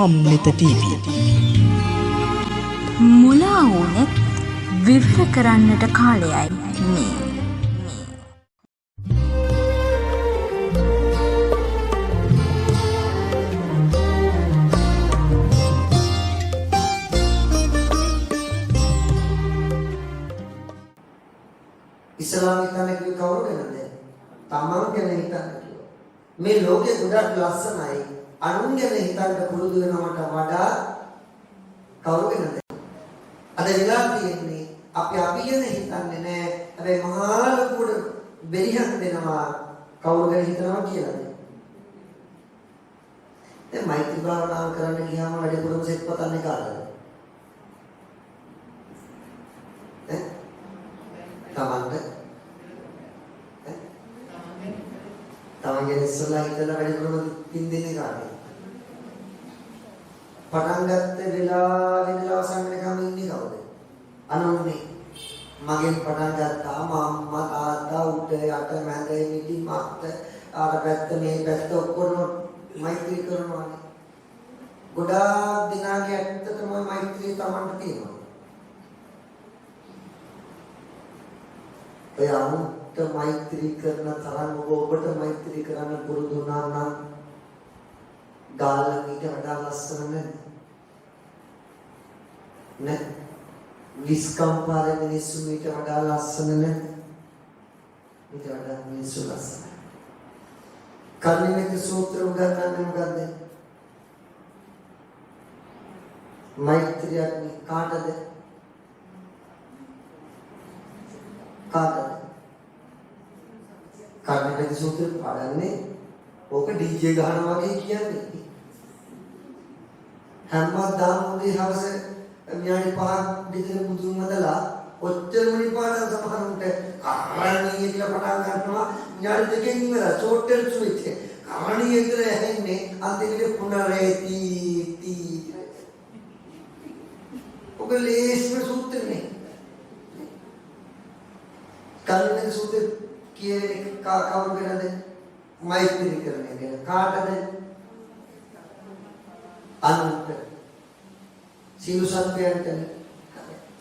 දහම්නෙත TV මුලා වුණෙත් විවර කරන්නට කාලයයි මේ. ඉස්ලාම හිතන්නේ කවුරු ගැනද? තමන් ගැන හිතන්නේ. මේ ලෝකේ ගොඩක් ලස්සනයි. අනුන් ගැන හිතන්න පුරුදු වෙනවට වඩා කවුරු ගැනද? අද වෙලා තියෙන්නේ අපි ගැන හිතන්නේ නැහැ. හැබැයි මහා ලොකුට බෙරිහක් දෙනවා කවුරු ගැන හිතනවා කියලාද? දැන් මෛත්‍රී භාවනාව කරන්න ගියාම වැඩිපුරම සෙත් පතන්නේ කාටද? තමන්ට තමන්ගේ ඉස්සලා හිතලා වැඩිපුරම පින් දෙන්නේ කාටද? පටන් ගත්ත වෙලාවෙ ඉඳලා අවසන් වෙනකම් ඉන්නේ කවුද? අනුන්නේ. මගෙන් පටන් ගත්තා අම්මා තාත්තා උඩ යට මැද මිටි මත්ත ආර පැත්ත මේ පැත්ත ඔක්කොම මෛත්‍රී කරනවානේ. ගොඩාක් දිනාගේ ඇත්තටම මෛත්‍රී තමන්ට තියෙනවා. ඔය අනුන්ට මෛත්‍රී කරන තරම් ඔබට මෛත්‍රී කරන්න පුරුදු වුණා නම් ගාලා මීට වඩා ලස්සන නෑ. විස්කම්පාරේ මිනිස්සු මීට වඩා ලස්සන නෑ. මීට වඩා මිනිස්සු ලස්සනයි. කර්ණික සූත්‍ර උගන්වන්නේ මොකද්ද? මෛත්‍රියක් කාටද? කාටද? කර්ණික සූත්‍ර පාඩන්නේ ඕක ඩීජේ ගහනවා වගේ කියන්නේ. හැමදාම උදේ හවස විනාඩි 5ක් විතර බුදුන් වදලා ඔච්චර මිනිපාඩම් සමහරුන්ට කරණීය කියලා පටන් ගන්නවා විනාඩි දෙකකින් ඉවරයි ෂෝටර් ස්විච් එක. කරණීය විතර ඇහෙන්නේ අන්තිමට පුනරේති තී. ඔක ලේස්ම සූත්‍රනේ. කර්ණික සූත්‍ර කියන්නේ කවුරු ගැනද? මෛත්‍රී කරන්නේ ගැන. කාටද? අනුන්ට. සීල සත්‍යයන්ට.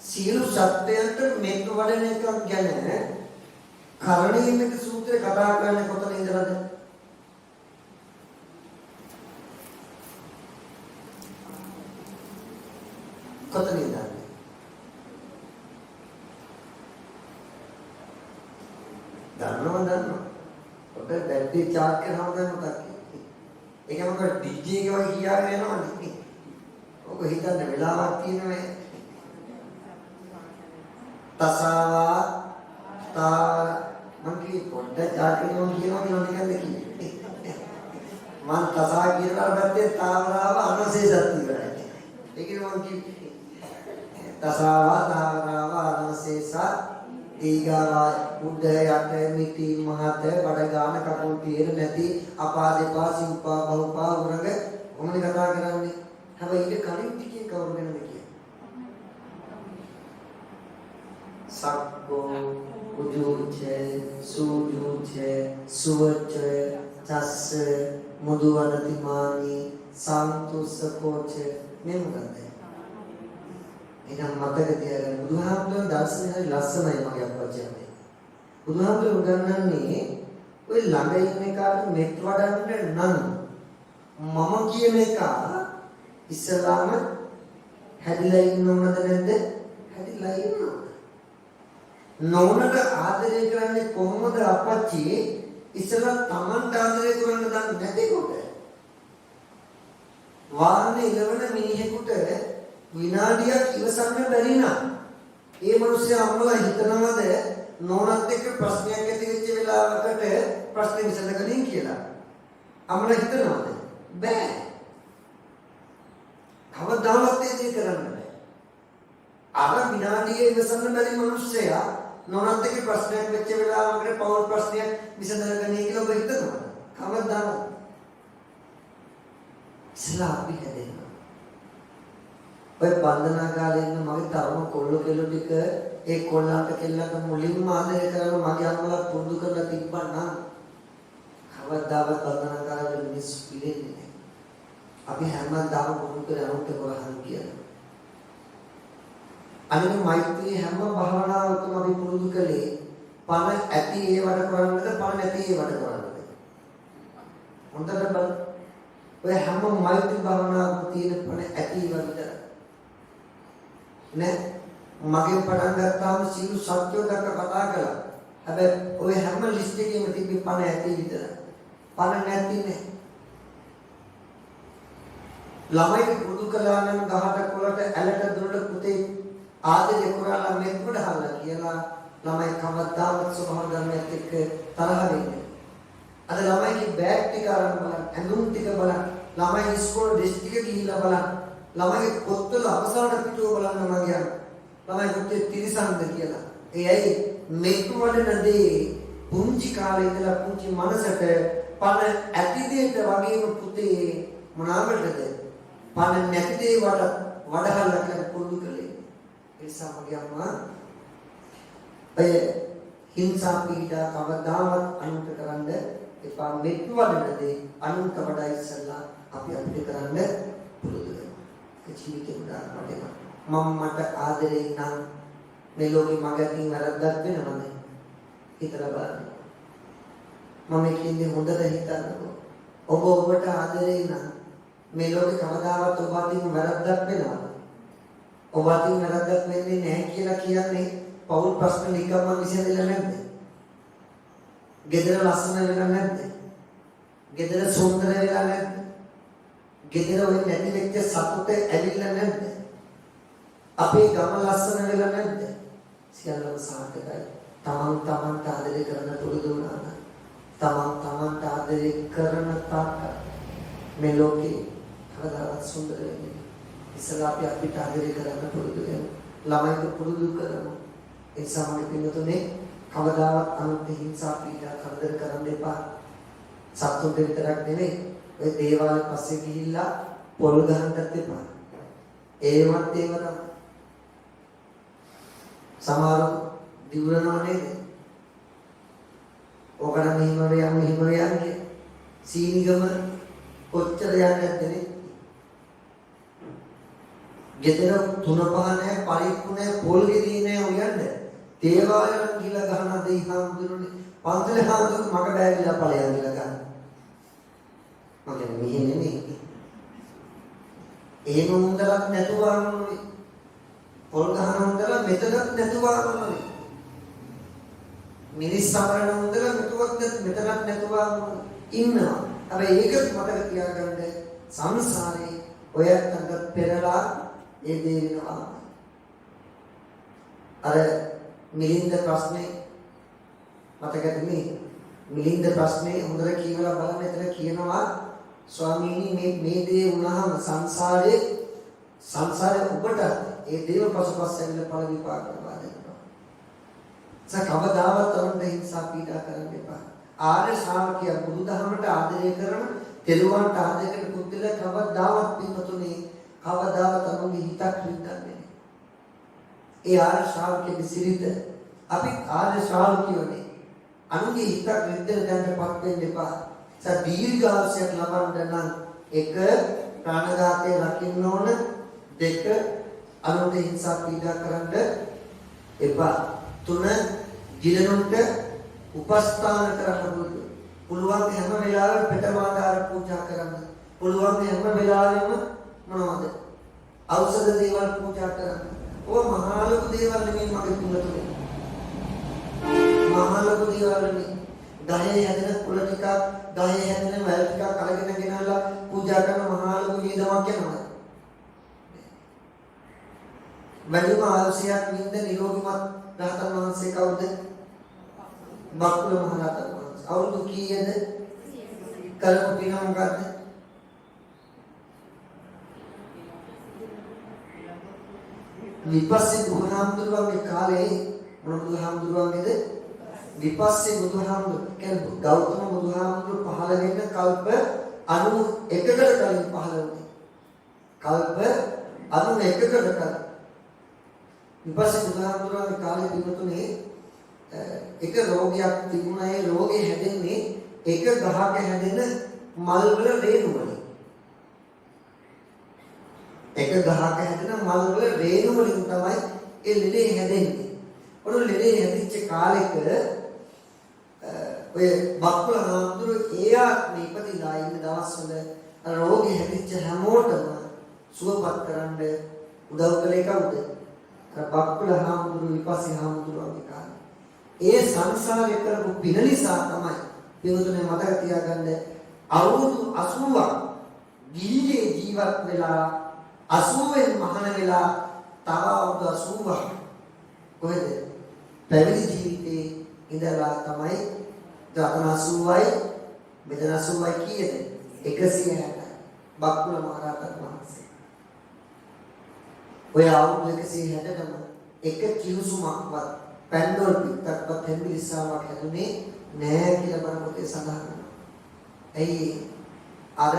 සීල සත්‍යයන්ට මේක වඩන එකක් ගැන කරණීයක සූත්‍රය කතා කරන්නේ කොතන ඉඳලාද? කොතන ඉඳලාද? දන්නවා. ඔබ බැටරි චාර්ජ් කරනවා දැන් ඒක මොකද ඩීජේ එක වගේ කියාගෙන යනවනේ. ඔක හිතන්න වෙලාවක් තියෙනනේ. තසාවා තා මං කි පොඩ්ඩක් චාර්ජ් කරනවා කියනවා නිකන්ද කිව්වේ. මං තසා කියනවා පැත්තේ තාවරාව අනවශේෂත් ඉවරයි. ඒකනේ මං කිව්වේ. තසාවා තාවරාව අනවශේෂ ඊගාවා උඩ යට මිටි මහත බඩ ගාන කකුල් පියර නැති අපා දෙපා සිව්පා බහුපා උරග මොනවද කතා කරන්නේ? හැබැයි ඊට කලින් ටිකේ කවුරු ගැනද කියන්නේ? සක්කෝ උජුචේ සූජුචේ සුවචේ තස්ස මුදුවනතිමානි සන්තුස්සකෝචේ මේ මොකක්ද? එහෙනම් මතක තියාගන්න බුදුහාමුදුරුවෝ දර්ශනය හරි ලස්සනයි මගේ අපච්චිට. බුදුහාමුදුරුවෝ උගන්වන්නේ ඔය ළඟ ඉන්න එකාට මෙත් වඩන්න නම් මම කියන එක ඉස්සලාම හැදිලා ඉන්න ඕනද නැද්ද? හැදිලා ඉන්න ඕන. නෝනට ආදරය කරන්නේ කොහොමද අපච්චි? ඉස්සලා Tamanට ආදරය කරන්න දන්නේ නැතිකොට. වාහනේ ඉලවන මිනිහෙකුට විනාඩියක් ඉවසන්න බැරි නම් ඒ මිනිස්සයා අම්මලා හිතනවද නෝනත් එක්ක ප්‍රශ්නයක් ඇති වෙච්ච වෙලාවකට ප්‍රශ්නේ විසඳගනින් කියලා? අම්මලා හිතනවද? බෑ. කවදාවත් ඒක කරන්න බෑ. අර විනාඩියේ ඉවසන්න බැරි මිනිස්සයා නෝනත් එක්ක ප්‍රශ්නයක් වෙච්ච වෙලාවකට පෞල් ප්‍රශ්නයක් විසඳගනින් කියලා ඔබ හිතනවද? කවදාවත්. ඉස්ලා අපි හැදෙනවා. ඔය බන්ධනාගාරේ ඉන්න මගේ තරුණ කොල්ලෝ ටික ඒ කොල්ලන්ට කෙල්ලන්ට මුලින්ම ආදරය කරලා මගේ අම්මලා පුරුදු කරලා තිබ්බනම් කවදාවත් බන්ධනාගාරවල මිනිස්සු පිළිෙන්නේ නැහැ. අපි හැමදාම පුරුදු කරේ අනුන්ට කරහන් කියලා. අනිත් මෛත්‍රී හැම භාවනාවකම අපි පුරුදු කළේ පණ ඇති ඒවට කරන්නද පණ නැති ඒවට කරන්නද? හොඳට බලන්න. ඔය හැම මෛත්‍රී භාවනාවක තියෙන පණ ඇති ඒවා විතර. නේ මගෙන් පටන් ගත්තාම සියලු සත්‍යෝ දක්ක කතා කළා. හැබැයි ඔය හැම ලිස්ට් එකේම තිබි පණ ඇති විතර. පණ නැති නෑ. ළමයි පුරුදු කළා නම් ගහට කොළට ඇලට දුරට පුතේ ආදරේ කරලා මෙත් වඩහලා කියලා ළමයි කවදාවත් ස්වභාව ධර්මයක් එක්ක තරහ වෙන්නේ. අද ළමයිගේ බෑග් ටික අරන් බලන්න, ඇඳුම් ටික බලන්න, ළමයි ඉස්කෝලේ ඩ්‍රෙස් ටික ගිහිල්ලා බලන්න, ළමයිගේ පොත්වල අවසාන පිටුව බලන්න මගියන්. ළමයි පුතේ තිරසන්ද කියලා. ඒ ඇයි මෙත් වඩනදී පුංචි කාලේ ඉඳලා පුංචි මනසට පණ ඇති දෙයට වගේම පුතේ මොනවාටද? පණ නැති දේ වඩහලා කියලා පුරුදු කළේ. නිසා මගේ අම්මා ඔය හිංසා පීඩා කවදාවත් අනුන්ට කරන්න එපා. මෙත් වඩනදී අනුන්ට වඩා ඉස්සලා අපි අපිට කරන්න පුරුදු වෙනවා. ඒ ජීවිතේ උදාහරණයක්. මට ආදරේ නම් මේ ලෝකෙ මගකින් වැරද්දක් වෙනවද? හිතලා බලන්න. මම කියන්නේ හොඳට හිතන්නකෝ. ඔබට ආදරේ නම් මේ ලෝකෙ කවදාවත් ඔබ අතින් වැරද්දක් වෙනවද? ඔබ අතින් වැරද්දක් වෙන්නේ නැහැ කියලා කියන්නේ පෞල් ප්‍රශ්න නිකම්ම විසඳෙලා නැද්ද? ගෙදර ලස්සන වෙලා නැද්ද? ගෙදර සුන්දර වෙලා නැද්ද? ගෙදර ඔය නැති වෙච්ච සතුට ඇවිල්ලා නැද්ද? අපේ ගම ලස්සන වෙලා නැද්ද? සියල්ලම සාර්ථකයි. තමන්ට ආදරය කරන පුරුදු වුණා නම් තමන්ට ආදරය කරන තාක් මේ ලෝකේ කවදාවත් සුන්දර වෙන්නේ නැහැ. ඉස්සලා අපි අපිට ආදරය කරන්න පුරුදු වෙනවා. ළමයිට පුරුදු කරනවා. ඒ සමග පින්නතුනේ කවදාවත් අනුන්ට හිංසා පීඩා කරදර කරන්න එපා. සතුන්ට විතරක් නෙවෙයි ඔය දේවාලේ පස්සේ ගිහිල්ලා පොල් ගහන්නත් එපා. ඒවත් ඒවනම් සමහර දිවුරනවා නේද? ඔකට මෙහිම වයන්නේ සීනිගම කොච්චර යන්නේ නැද්ද? ගෙදර 3-5 නැහැ, පරිප්පු නැහැ, පොල් ගෙඩි නැහැ උයන්නේ. දේවාලයන් ගිහලා ගහන දෙයි හාමුදුරනේ පන්සලේ හාමුදුරු මග බෑවිලා ඵලයන් ගිහලා ගන්න. මගේ මෙහෙ නෙමෙයි. එහෙම උන්දලක් නැතුව ආවනේ. පොල් ගහන උන්දල මෙතනක් නැතුව ආවනේ. මිනිස් සමරන උන්දල මෙතනක් නැතුව ඉන්නවා. හැබැයි ඒක මතක තියාගන්න සංසාරේ ඔයත් අඟ පෙරලා ඒ දේ වෙනවා. අර මිලින්ද ප්‍රශ්නේ මතකද මේ මිලින්ද ප්‍රශ්නේ හොඳට කියවලා බලන්න. එතන කියනවා ස්වාමීනි මේ දේ වුණාම සංසාරේ ඔබට ඒ දේව පසුපස ඇවිල්ලා ඵල විපාක ලබා දෙනවා. කවදාවත් අරුන්ට හිංසා පීඩා කරන්න එපා. ආර්ය ශ්‍රාවකයා බුදුදහමට ආදරය කරන තෙරුවන්ට ආදරය කරන පුද්ගල කවදාවත් පින්වතුනි කවදාවත් අනුන්ගේ හිතක් රිද්දන්නේ නැහැ. ඒ ආර්ය ශ්‍රාවකයේ සිරිත අපි ආර්ය ශ්‍රාවකයෝනේ අනුන්ගේ හිතක් රිද්දෙන දැනටපත් වෙන්න එපා. දීර්ඝාසයක් ලබන්න නම් 1 ප්‍රාණඝාතය රකින්න ඕන, 2 අනුන්ට හිංසා පීඩා කරන්න එපා, 3 ජීලනුන්ට උපස්ථාන කරන්න පුළුවන් හැම වෙලාවෙම පෙටමාදාර පූජා කරන්න පුළුවන් හැම වෙලාවෙම මොනවද ඖෂධ දේවල් පූජා කරන්න. ඔය මහා ලොකු දේවල් නෙමෙයි මගේ තුලතුනේ. මහා ලොකු දේවල් නෙමෙයි. ගහේ හැදෙන කුල ටිකක්, ගහේ හැදෙන මල් ටිකක් අරගෙන ගෙනල්ලා පූජා කරන මහා ලොකු වේදමක් යනවා. වැඩිම ආශියක් වින්ද නිරෝගිමත් රහතන් වහන්සේ කවුද? බක්කුල මහ රහතන් වහන්සේ. අවුරුදු කීයද? කරපු පින මොකද්ද? විපස්සී බුදුහාමුදුරුවන්ගේ කාලේ මොන බුදුහාමුදුරුවන්ගේද? විපස්සී බුදුහාමුදුරුවෝ කියන්නේ ගෞතම බුදුහාමුදුරුවෝ පහළ වෙන්න කල්ප 91කට කලින් පහළ වුණේ. කල්ප 91කට කලින් විපස්සී බුදුහාමුදුරුවන්ගේ කාලේ පිටුතුනේ එක රෝගයක් තිබුණා. ඒ රෝගේ හැදෙන්නේ එක ගහක හැදෙන මල් වල රේණු වලින්. එක ගහක හැදෙන මල් වල රේණු වලින් තමයි ඒ ලෙඩේ හැදෙන්නේ. ඔන්න ලෙඩේ හැදිච්ච කාලෙක ඔය බක්කුල හාමුදුරු ඒ ආත්මේ ඉපදිලා ඉන්න දවස්වල රෝගී හැදිච්ච හැමෝටම සුවපත් කරන්න උදව් කළේ කවුද? බක්කුල හාමුදුරු විපස්සී හාමුදුරුවන්ගේ කාලේ. ඒ සංසාරේ කරපු පින නිසා තමයි පිටුනේ මතක තියාගන්න අවුරුදු 80ක් ගිහිගේ ජීවත් වෙලා 80න් මහාන වෙලා තව අවුරුදු 80ක් කොහෙද පැවිදි ජීවිතේ ඉඳලා තමයි දතන 80යි මෙතන 80යි කියන්නේ 160යි බක්කුල මහරහතන් වහන්සේ. ඔය අවුරුදු 160ටම එක කිවිසුමක්වත් පැන්ඩෝල් පිටක්වත් හෙම්බිරිස්සාවක් හැදුනේ නෑ කියලා බණ පොතේ සඳහන් වෙනවා. ඇයි අර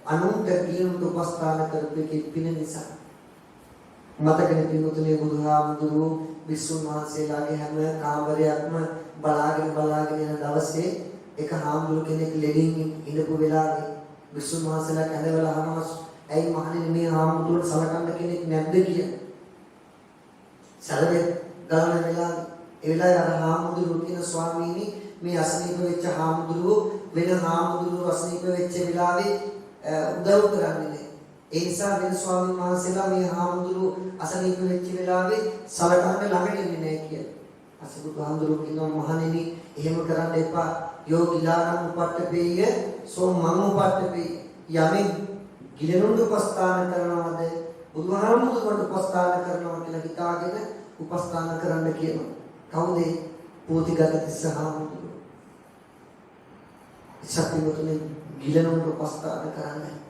අනුන්ට කියනුට උපස්ථාන කරපු එකේ පින නිසා. මතකනේ පින්වතුනි බුදුහාමුදුරුවෝ විසුන් වහන්සේලාගේ හැම කාමරයක්ම බලාගෙන යන දවසේ එක හාමුදුරු කෙනෙක් ලෙඩින් ඉඳපු වෙලාවේ විසුන් වහන්සේලා කැඳවලා අහනවා ඇයි මහණෙනි මේ හාමුදුරුවෝ සලකන්න කෙනෙක් නැද්ද කියලා. සැලෙත් ගලන වෙලාවේ ඒ වෙලාවේ අර හාමුදුරුවෝ කියන ස්වාමීනි මේ අසනීප වෙච්ච හාමුදුරුවෝ වෙන හාමුදුරුවෝ අසනීප වෙච්ච වෙලාවේ උදව් කරන්නේ නැහැ. ඒ නිසා වෙන ස්වාමීන් වහන්සේලා මේ හාමුදුරුවෝ අසනීප වෙච්ච වෙලාවේ සලකන්න ළඟට ඉන්නේ නැහැ කියලා. අසබුදු හාමුදුරුවෝ කියනවා මහණෙනි එහෙම කරන්න එපා. යෝගිලානම් උපට්ඨපේය සෝ මං උපට්ඨපේය. යමෙක් ගිලනුන්ට උපස්ථාන කරනවද බුදුහාමුදුරුවන්ට උපස්ථාන කරනවා කියලා හිතාගෙන උපස්ථාන කරන්න කියනවා. කවුද? පෝතිගත තිස්ස හාමුදුරුවෝ. ඉස්සපිමුතුනේ ගිලනුන්ට උපස්ථාන කරන්න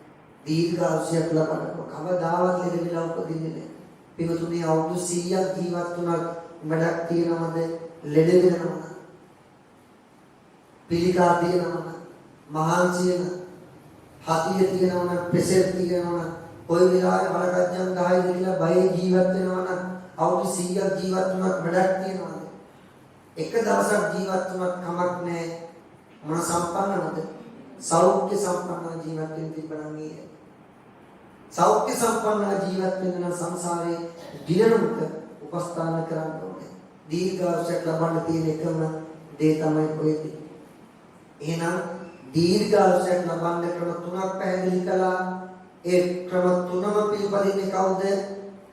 දීර්ඝායුෂයක් ලබන්න කවදාවත් ලෙඩ වෙලා උපදින්නේ නැහැ. පිමුතුනේ අවුරුදු 100ක් ජීවත් වුණත් වැඩක් තියනවද? ලෙඩ වෙනවද? පිළිකා තියෙනවද? මහන්සියන හතිය තියෙනවද? ප්‍රෙෂර් තියෙනවද? කොයි වෙලාවෙ බලකඥන් 10යි කියලා බය ජීවත් වෙනවද? අවුරුදු 100ක් ජීවත් වුණත් වැඩක් තියනවද? එක දවසක් ජීවත් වුණත් කමක් නැහැ. මොන සම්පන්නවද? සෞඛ්‍ය සම්පන්න ජීවත් වෙන්න තිබ්බනම් ඊයේ සෞඛ්‍ය සම්පන්න ජීවත් වෙන්න නම් සංසාරේ ගිලනුට උපස්ථාන කරන්න ඕනේ. දීර්ඝායුෂයක් ලබන්න තියෙන එකම දේ තමයි කොහෙද? එහෙනම් දීර්ඝායුෂයක් ලබන්න ක්‍රම තුනක් පැහැදිලි කළා. ඒ ක්‍රම තුනම පිළිපදින්නේ කවුද?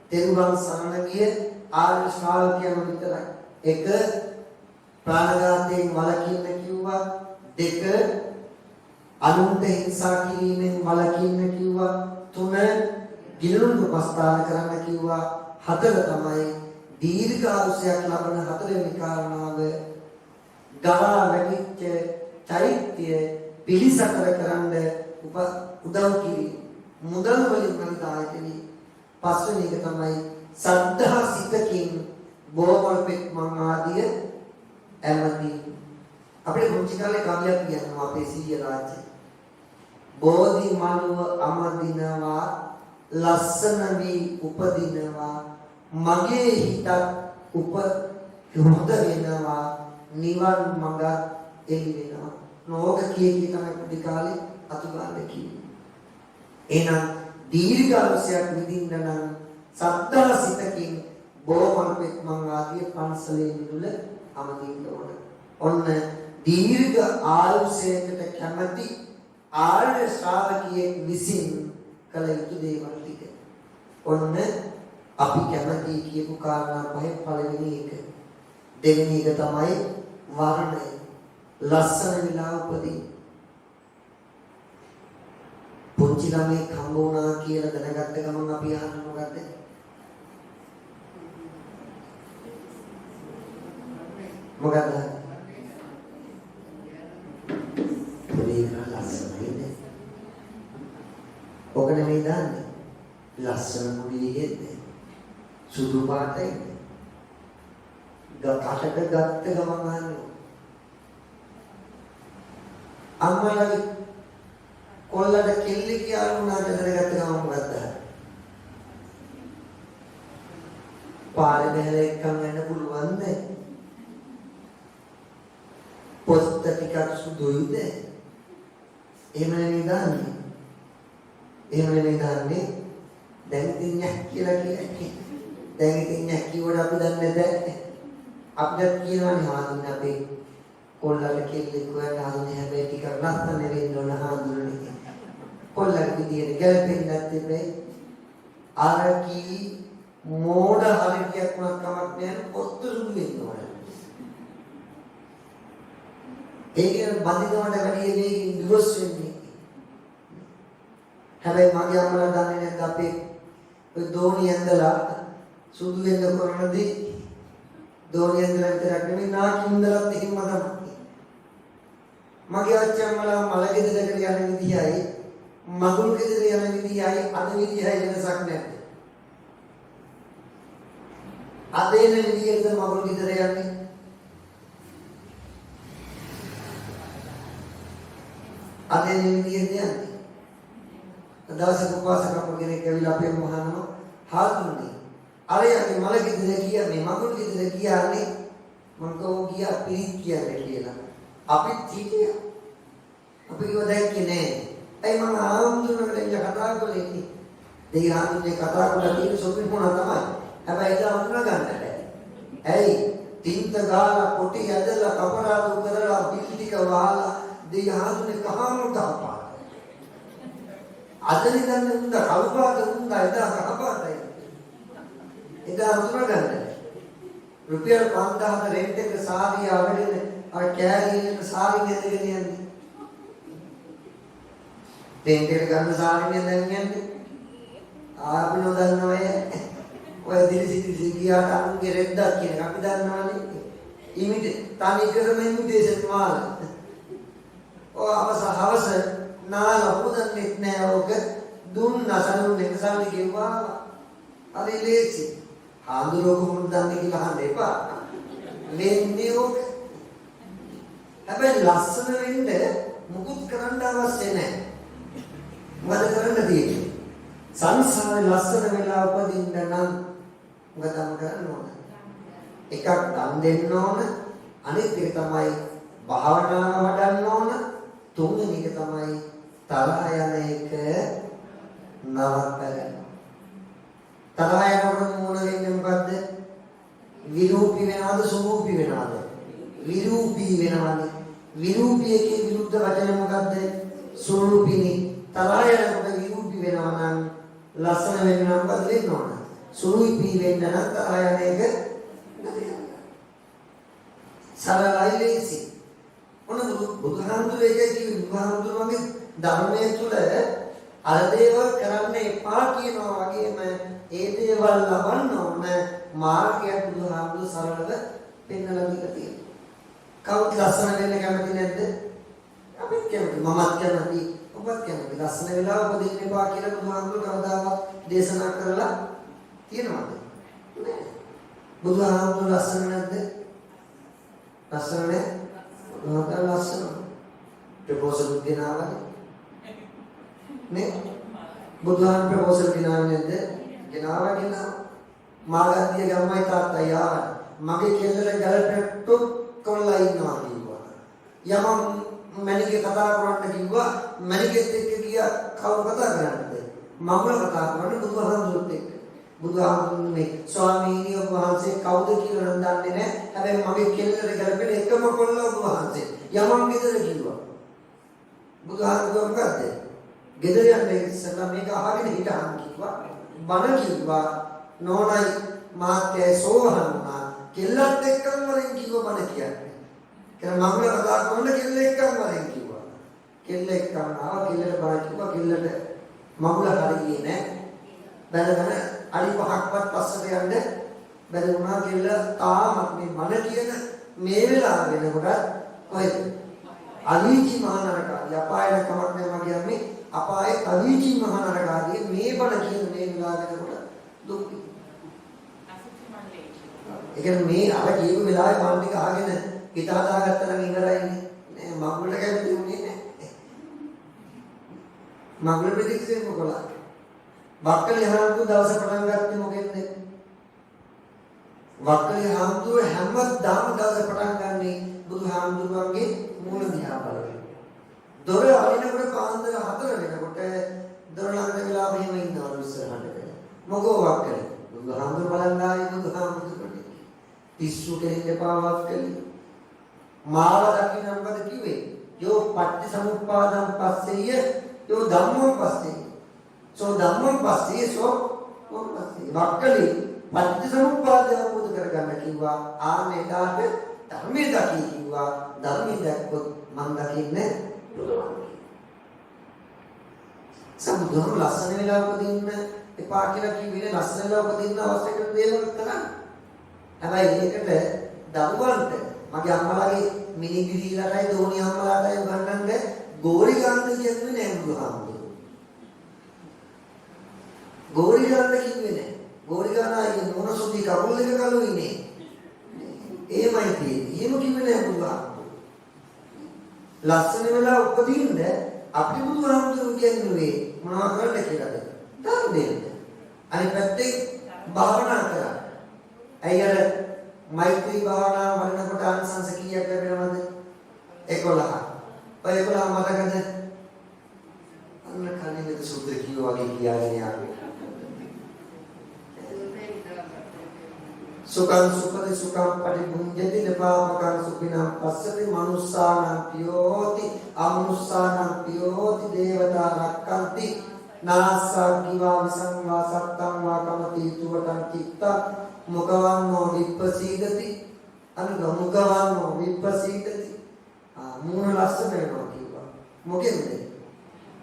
තෙරුවන් සරණ ගිය ආර්ය ශ්‍රාවකයන් විතරයි. එක ප්‍රාණඝාතයෙන් වළකින්න කිව්වා. දෙක අනුන්ට හිංසා කිරීමෙන් වළකින්න කිව්වා. තුන ගිලනුන්ට උපස්ථාන කරන්න කිව්වා. හතර තමයි දීර්ඝායුෂයක් ලබන හතරවෙනි කාරණාව ගලා වැටිච්ච චෛත්‍ය පිළිසකර කරන්න උදව් කිරීම. මුදල් වලින් පරිදායක වී පස්වෙනි එක තමයි සද්ධා සිතකින් බෝවල් පෙත් මං ආදිය ඇමති. අපේ පුංචි කාලේ කවියක් කියනවා අපේ සීය රාජ්‍යය. බෝධි මනුව අමදිනවා ලස්සන වී උපදිනවා මගේ හිතත් හොඳ වෙනවා නිවන් මඟ එළි වෙනවා. නෝක කී තමයි පුඩි කාලේ අතු ගන්න කිව්වේ. එහෙනම් දීර්ඝායුෂයක් විඳින්න නම් සද්ධා සිතකින් බෝවල් පෙත් මං ආදිය පන්සලේ මිදුල අමදින්න ඕන. ඔන්න දීර්ඝ ආයුෂයකට කැමැති ආර්ය ශ්‍රාවකියෙක් විසින් කළ යුතු දේවල් ටික. ඔන්න අපි කැමැති කියපු කාරණා පහෙන් පළවෙනි එක. දෙවෙනි එක තමයි වර්ණය. ලස්සන වෙලා උපදී. පුංචි ළමයි හම්බ වුණා කියලා දැනගත්ත ගමන් අපි අහන්නේ මොකද්ද? මොකද්ද? ඔක නෙමෙයි දාන්නේ. ලස්සන මුඩියේ යෙද්දේ. සුදු පාටයි. කටක ගත්ත ගමන් අහන්නේ. අම්මලාගේ කොල්ලට කෙල්ල කියලා උනාට දැනගත්ත ගමන් මොකද්ද? පාරේ බැලේ එක්කම යන්න පුළුවන්ද? පොත් ටිකක් සුදුයිද? එහෙම නෙමෙයි දාන්නේ. එහෙම නෙමෙයි දාන්නේ. දැන් ඉතින් නැක් කියලා කියන්නේ. දැන් ඉතින් නැක් කිව්වට අපි දන්නේ නැහැ. අපිට කියනවානේ හාඳුනන අපේ කොල්ලට කෙල්ලෙක් හොයන්න හාඳුනන හැබැයි ටිකක් ලස්සන වෙන්න ඕන හාඳුනන්නේ. කොල්ලට විදියට ගැලපෙන්නේ නැත්තේ අර කී මෝඩ හරියක් වුණත් කමක් නැහැ පොත්තු සුදු වෙන්න ඕන. ඒකෙන් බඳිනවට වැඩි මේකින් දුරස් වෙන්නේ. හැබැයි මගේ අම්මලා දන්නේ නැද්ද අපේ ඔය දෝණිය ඇඳලා සුදු වෙන්න කරනදී දෝණිය ඇඳලා විතරක් නෙමෙයි නාකින්දලත් එහෙම තමයි. මගේ අච්චම්මලා මල ගෙදරකට යන විදියයි මගුල් ගෙදර යන විදියයි අද විදියයි වෙනසක් නැහැ. අද එන විදියට මගුල් ගෙදර යන්නේ. අද එන විදියට යන්නේ. දවසක උපවාසක කෙනෙක් ඇවිල්ලා අපේ මහානම හාතුනේ. අර යන්නේ මල ගෙදර කියන්නේ මගුල් ගෙදර කියන්නේ මම කෝ ගියා පිරිත් කියන්නේ කියලා. අපිත් හිටියා. අපි කිව්වා දැක්කේ නෑ. ඒ මම ආම්දුනකට ඉන්න කතා කරන්නේ. දෙයි ආම්දුනේ කතා කරලා තියෙන සොපින් මොන තමයි. හැබැයි ඒක අඳුන ගන්න බෑ. ඇයි? තින්ත ගාලා කොටි ඇදලා කපරාදු කරලා බිල් ටික වහලා දෙයි ආම්දුනේ කහම දාපා. අද නිකන් උන්ද කල්පාද උන්ද එදා කහපාදයි. ඒක අඳුන ගන්න. රුපියල් 5000 රෙන්ට් එක සාරිය අවඩින අර කෑලියක සාරිය ගෙදගෙන යන්නේ. රෙන්ට් එක ගන්න සාරිය දැන් යන්නේ. ආපි නොදන්නවය. ඔය දිලිසිලි ගියාට අනුන්ගේ රෙද්දක් කියන එක අපි දන්නවනේ. ඉමිට තනි කරම ඉමිටේෂන් මාල. ඔය හවස නාලා පුදන්නෙත් නෑ ඕක දුන්න සනුන් එකසල්ලි ගෙව්වා. හරි ලේසි. ආඳුරෝ කොහොමද දන්නේ කියලා අහන්න එපා. වෙන්නේ ඕක. හැබැයි ලස්සන වෙන්න මුකුත් කරන්න අවශ්‍ය නැහැ. මොකද කරන්න තියෙන්නේ? සංසාරේ ලස්සන වෙලා උපදින්න නම් මොකද කරන්න ඕන? එකක් දන් දෙන්න ඕන, අනිත් එක තමයි භාවනාව වඩන්න ඕන, තුන්වෙනි එක තමයි තරහ යන එක නවත්තගන්න. තරහ යනකොට මොන වෙන්නේ මොකද්ද? විරූපී වෙනවද සුරූපී වෙනවද? විරූපී වෙනවද? විරූපී එකේ විරුද්ධ වචන මොකද්ද? සුරූපීනි. තරහ යනකොට විරූපී වෙනවා නම් ලස්සන වෙන්න නම් මොකද වෙන්න ඕන? සුරූපී වෙන්න නම් තරහ යන එක සරලයි ලේසි. ඔන්න බුදුහාමුදුරේ කියයි බුදුහාමුදුරගේ ධර්මයේ තුල අර දේවල් කරන්න එපා කියනවා වගේම ඒ දේවල් ලබන්න ඕන මාර්ගය බුදුහාමුදුර සරලව පෙන්වලා දීලා තියෙනවා. කවුද ලස්සන වෙන්න කැමති නැද්ද? අපිත් කැමති. මමත් කැමති. ඔබත් කැමති. ලස්සන වෙලා උපදින්න එපා කියලා බුදුහාමුදුර කවදාවත් දේශනා කරලා තියෙනවද? නෑ. බුදුහාමුදුර ලස්සන නැද්ද? ලස්සන නෑ. බුදුහාමුදුර ලස්සන. ප්‍රපෝසල් දිනාවනේ. නේ? බුදුහාමුදුර ප්‍රපෝසල් දිනාවේ නැද්ද? ගෙනාවා ගෙනාවා. මාගන්තිය ගම්මයි තාත්තයි ආවා. මගේ කෙල්ලට ගලපෙට්ටු කොල්ලා ඉන්නවා කිව්වා. යමම් මැනිකේ කතා කරන්න කිව්වා. මැනිකෙත් එක්ක ගියා කවුරු කතා කරන්නද? මම කතා කරන්නේ බුදුහාමුදුරුත් එක්ක. බුදුහාමුදුරුනේ ස්වාමීනි ඔබ වහන්සේ කවුද කියලා නම් දන්නේ නැහැ. හැබැයි මගේ කෙල්ලට ගලපෙන එකම කොල්ලා ඔබ වහන්සේ. යමම් ගෙදර කිව්වා. බුදුහාමුදුරුවෝ මොකද්ද? ගෙදර යන්නේ ඉස්සෙල්ලා මේක අහගෙන හිටහන් කිව්වා. බණ කිව්වා. නෝනයි මාත්‍යයි සෝහන් වුණා. කෙල්ලත් එක්කම වරෙන් කිව්ව බණ කියන්නේ. කියලා මම කතා කරන කෙල්ල එක්කම වරෙන් කිව්වා. කෙල්ල එක්කම ආවා කෙල්ලට බණ කිව්වා. කෙල්ලට මගුල හරියේ නැහැ. බැලගෙන අඩි 5ක්වත් පස්සට යන්න බැලුණා කෙල්ල තාමත් මේ බණ කියන මේ වෙලාව වෙනකොට කොහෙද? අවීචි මහානරකාදී අපායට කමක් නැහැ මම කියන්නේ අපායේ අවීචි මහානරකාදී මේ බණ කියන මේ වෙලාව වෙනකොට දුක්. ඒ කියන්නේ මේ අර කියපු වෙලාවේ මම ටික අහගෙන හිත හදාගත්තා නම් ඉවරයිනේ. නෑ මගුලට කැමති උනේ නෑ. මගුල ප්‍රතික්ෂේප කළා. වක්කලි හාමුදුරුවෝ දවස පටන් ගත්තේ මොකෙන්ද? වක්කලි හාමුදුරුවෝ හැමදාම දවස පටන් ගන්නේ බුදුහාමුදුරුවන්ගේ මූල දිහා බලගෙන. දොර අරිනකොට පාන්දර 4 වෙනකොට දොර ළඟට වෙලා මෙහෙම ඉන්නවලු ඉස්සරහට. වක්කලි. බුදුහාමුදුර බලන්න ආයේ බුදුහාමුදුරනේ. පිස්සු කෙරෙන්න එපා වක්කලි. මාව දකින්න මොකද කිව්වේ? යෝ පටිච්චසමුප්පාදං පස්සෙය යෝ ධම්මං පස්සෙය. සෝ ධම්මං පස්සෙය සෝ පස්සෙය. වක්කලි පටිච්චසමුප්පාදය අවබෝධ කරගන්න කිව්වා. ආනෙදාට ධර්මයේ දකි කිව්වා. ධර්මයේ දැක්කොත් මං දකින්නේ බුදුහාමුදුර. සම්බුදුහාම ලස්සන වෙලා උපදින්න එපා කියලා කිව්වේ ලස්සන වෙලා උපදින්න අවශ්‍ය කරන දේවල් කරන්න. හැබැයි ඒකට දරුවන්ට මගේ අම්මලාගේ මිනිගිරිලටයි දෝණි අම්මලාටයි උගන්වන්නේ ගෝරි ගන්න කියන්නේ නෑ බුදුහාමුදුරුවෝ. ගෝරි ගන්න කිව්වේ නෑ. ගෝරි ගන්න අයියේ මොනසුදි කකුල් දෙක කළු ඉන්නේ. එහෙමයි තියෙන්නේ. එහෙම කිව්වේ නෑ බුදුහාමුදුරුවෝ. ලස්සන වෙලා උපදින්න අපේ බුදුහාමුදුරුවෝ කියන්නේ මොනවා කරන්න කියලාද? දන් දෙන්න. අනිත් පැත්තේ භාවනා කරා. ඇයි අර මෛත්‍රී භාවනාව වඩනකොට ආනිසංස කීයක් ලැබෙනවද? 11. ඔය 11 මතකද? අන්න කණිවිද සූත්‍ර කියෝ වගේ කියාගෙන යාවේ. සුඛං සුපති සුඛං පරිභුඤ්ජති නපාපකං සුඛිනං පස්සති මනුස්සානං පියෝති අමනුස්සානං පියෝති දේවතා රක්ඛන්ති නාසා කිවා විසංවා සත්තං වා කමති තුවටං චිත්ත මුඛවන්නෝ විප්පසීදති අනුගමුඛවන්නෝ විප්පසීදති මූණ ලස්සන වෙනවා කිව්වා. මොකෙන්ද?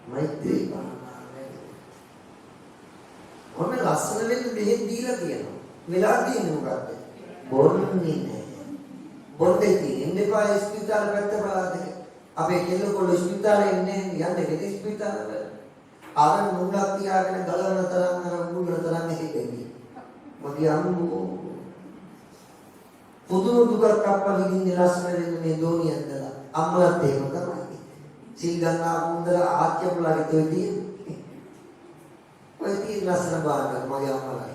මෛත්‍රී භාවනාවෙන්. ඔන්න ලස්සන වෙන්න බෙහෙත් දීලා තියෙනවා. වෙලා තියෙන්නේ මොකද්ද? බොන්නේ නැහැ. බොන්නේ තියෙන්නේ එපා ස්පිතාල පැත්ත බලද්දී. අපේ කෙල්ලකොල්ල ස්පිතාලේ ඉන්නේ යන්නේ කෙටි ස්පිතාලවල. අර නුඹලා තියාගෙන ගලවන තරම් අර මුගුණ තරම් හිතෙන්නේ. මගේ අම්මෝ පුදුම දුකක් අප්පලි ඉන්නේ ලස්සන වෙන්නේ මේ දෝනියක් දලා. අම්මලාත් එහෙම තමයි. සිල් ගන්නා මුන්දර ආච්චිපුලාගේ තොයිදී. ඔය තී ලස්සන බාරක් මගේ අම්මලා.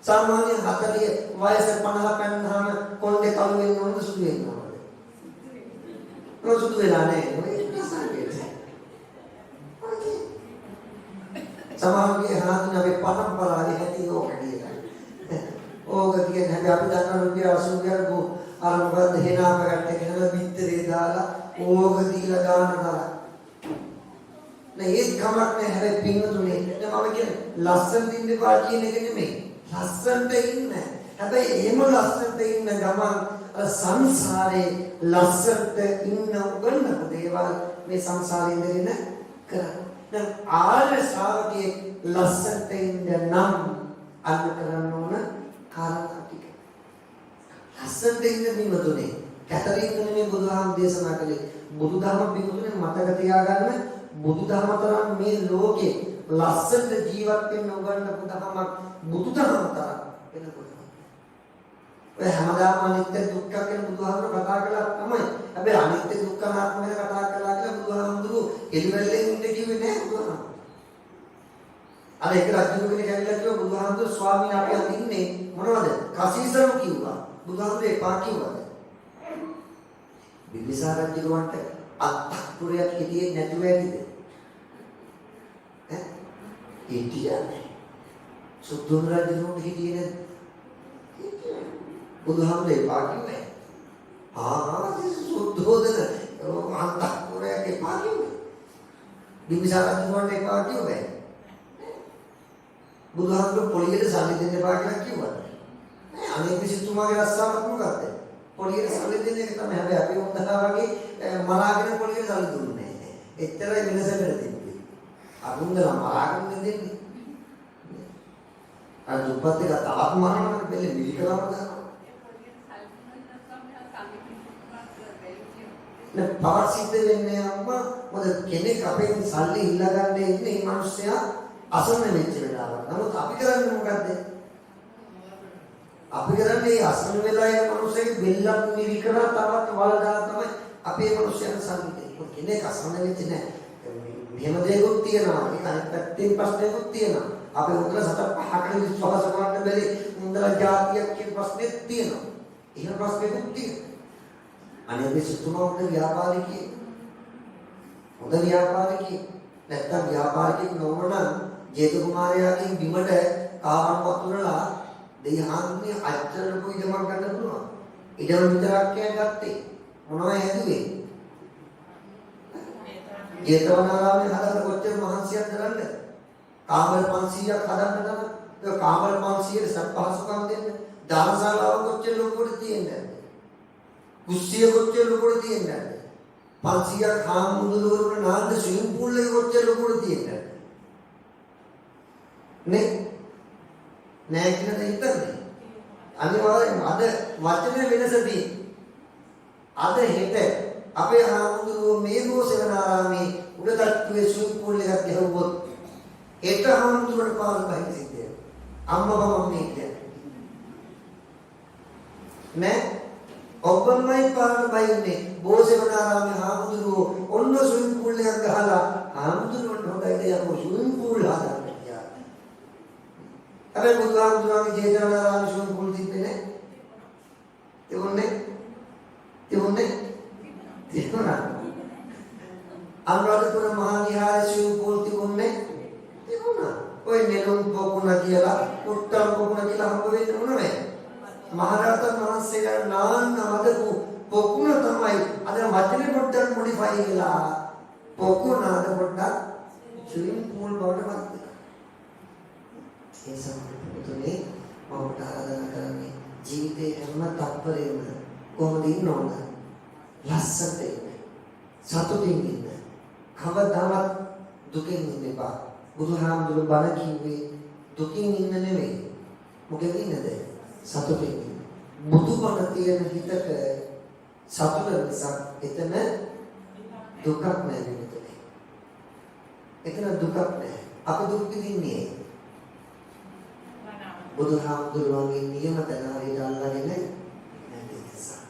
සාමාන්‍ය 40 වයස 50 පෙන්නාම කොණ්ඩේ කළු වෙන්න ඕනද සුදු වෙන්න ඕනද? ඒක සුදු වෙලා නැහැ. ඔය ඉස්සරහට. සමාජයේ හාදුන අපේ පරම්පරාවේ ඇති ඕක කියලා. ඕක කියන්නේ හැබැයි අපි දන්න රුපියල් 80 ගෝ අර මොකද හේනාම ගන්න කෙනා බිත්තරේ දාලා ඕක දීලා ගන්න තරම්. නේ ඒක කමක් නැහැ හැබැයි පින්තුනේ මම කියන්නේ ලස්සන දින්න පා කියන එක නෙමෙයි. ලස්සනට ඉන්න. හැබැයි එහෙම ලස්සනට ඉන්න ගමන් අර සංසාරේ ලස්සනට ඉන්න උගන්නපු දේවල් මේ සංසාරේ ඉඳගෙන කරන්නේ. දැන් ආර්ය ශ්‍රාවකයේ ලස්සනට ඉන්න නම් අන්න කරන්න ඕන කාරණා ටික. ලස්සනට ඉන්න බිමතුනේ කැතරින් නෙමෙයි බුදුහාම දේශනා කළේ. බුදුදහම බිමතුනේ මතක තියාගන්න බුදුදහම තරම් මේ ලෝකේ ලස්සනට ජීවත් වෙන්න උගන්වපු දහමක් බුදුදහම තරම් වෙන කොහෙවත්. ඔය හැමදාම අනිත්‍ය දුක්ඛ කියන බුදුහාමර කතා කළා තමයි. හැබැයි අනිත්‍ය දුක්ඛ නාත්ම වෙන කතා කළා කියලා බුදුහාමුදුරු එළිවෙල්ලෙන් ඉන්න කිව්වේ නෑ බුදුහාමුදුරු. අර එක රජු කෙනෙක් ඇවිල්ලා කිව්වා බුදුහාමුදුරු ස්වාමීන් අපි අද ඉන්නේ මොනවද? කසීසරු කිව්වා. බුදුහාමුදුරු එපා කිව්වද? බිම්බිසාර රජුන්ට අත්පුරයක් හිටියේ නැතුව ඇතිද? හිටියනේ. සුද්ධෝදන රජුන්ට හිටියේ නැද්ද? බුදුහාමුදුරු එපා කිව්වේ. සුද්ධෝදන අන්තපුරයක් එපා කිව්වේ. බිම්බිසාර රජුන්ට එපා කිව්වේ. බුදුහාමුදුරු පොලියට සල්ලි දෙන්න එපා කියලා කිව්වා. අනේ පිසිතුමාගේ රස්සාවක් මොකද්ද? පොලියට සල්ලි දෙන්න එක තමයි. හැබැයි අපි උන්දලා වගේ මලාගෙන පොලියට සල්ලි දුන්නේ නැහැ. එච්චරයි වෙනස වෙන්නේ. අරුන්දලා මලාගෙන දෙන්නේ. අර දුප්පත් එක තාක් මරනකොට බෙල්ල මිලිකලම දානවා. නේ පාර සිද්ධ වෙන්නේ අම්මා මොකද කෙනෙක් අපෙන් සල්ලි ඉල්ල ගන්න ඉන්නේ මේ මිනිස්සයා අසරණ වෙච්ච වෙලාවට. නමුත් අපි කරන්නේ මොකද්ද? අපි කරන්නේ අසරණ වෙලා යන මිනිස්සෙක් බෙල්ලක් මිලිකලා තවත් වලදා තමයි අපේ මිනිස්සයන් සල්ලි දෙන්නේ. කෙනෙක් අසරණ වෙච්ච නැහැ. මෙහෙම දෙයක්ත් තියෙනවා. ඒක අනිත් පැත්තෙන් ප්‍රශ්නයක්ත් තියෙනවා. අපි උන්දල සත පහකට විශ්වාස කරන්න බැරි උන්දල જાතියක් කියන ප්‍රශ්නෙත් තියෙනවා. එහෙම ප්‍රශ්නෙකුත් තියෙනවා. අනේ මේ සුතුමෝක්ද ව්‍යාපාරිකයෙක්. හොඳ ව්‍යාපාරිකයෙක්. නැත්තම් ව්‍යාපාරිකයෙක් නොවන ජේතු කුමාරයාගෙන් බිමට කාමර වතුරලා දෙයහන්නේ අච්චර ලොකු ඉඩමක් ගන්න පුළුවන්. ඉඩම විතරක් ගත්තේ මොනවද හැදුවේ? ජේතවනාරාමේ හදන්න කොච්චර මහන්සියක් කරන්නේ? කාමර 500ක් හදන්න නම් ඒ කාමර 500 සත්පහසුකම් දෙන්න. දානශාලාව කොච්චර ලොකුද තියෙන්නේ? කුස්සිය කොච්චර ලොකුද තියෙන්නේ? 500ක් හාමුදුරුවෝ නාන්න ස්විමින් pool එක කොච්චර ලොකුද තියෙන්නේ? නේ නෑ කියලා හිතන්නේ. අනිවාර්යෙන් අද වචන වෙනසදී අද හෙට අපේ හාමුදුරුවෝ මේ ගෝසෙවනාරාමේ උඩ තට්ටුවේ ස්විමින් pool එකක් ගහුවොත් හෙට හාමුදුරුවන්ට පාර බහින්න සිද්ධ වෙනවා. අම්මා මම කියන්නේ නෑ ඔබමයි පාරට බයින්නේ බෝසෙවනාරාමේ හාමුදුරුවෝ ඔන්න ස්විමින් pool එකක් ගහලා හාමුදුරුවන්ට හොඳයි යකෝ ස්විමින් pool හදන්න කියලා. හැබැයි බුදුහාමුදුරුවන්ගේ ජේතවනාරාමේ ස්විමින් pool තිබ්බේ නෑ. තිබුණේ අනුරාධපුර මහා විහාරයේ ස්විමින් pool තිබුණේ ඔය නෙළුම් පොකුණ කියලා උත්තර පොකුණ කියලා හම්බ වෙන්නේ මොනවද? මහරහතන් වහන්සේලා නාන්න හදපු පොකුණ තමයි අද වචනේ පොඩ්ඩක් මොඩිෆයි වෙලා පොකුණ අද පොඩ්ඩක් ස්විමින් pool බවට පත් වෙනවා. ඒ සම්පූර්ණනේ මම ආරාධනා කරන්නේ ජීවිතේ හැම තත්පරෙම කොහොමද ඉන්න ඕන? ලස්සනට ඉන්න. සතුටින් ඉන්න. කවදාවත් දුකෙන් ඉන්න එපා. බුදුහාමුදුරුවෝ බණ කිව්වේ දුකින් ඉන්න නෙමෙයි. මොකෙද ඉන්නද? සතුටින් ඉන්න. බුදුබණ තියෙන හිතක සතුට නිසා එතන දුකක් නැහැ නේද? එතන දුකක් නැහැ. අපි දුක් විඳින්නේ බුදුහාමුදුරුවන්ගේ නියම තැන හරියට අල්ලගෙන නැති නිසා.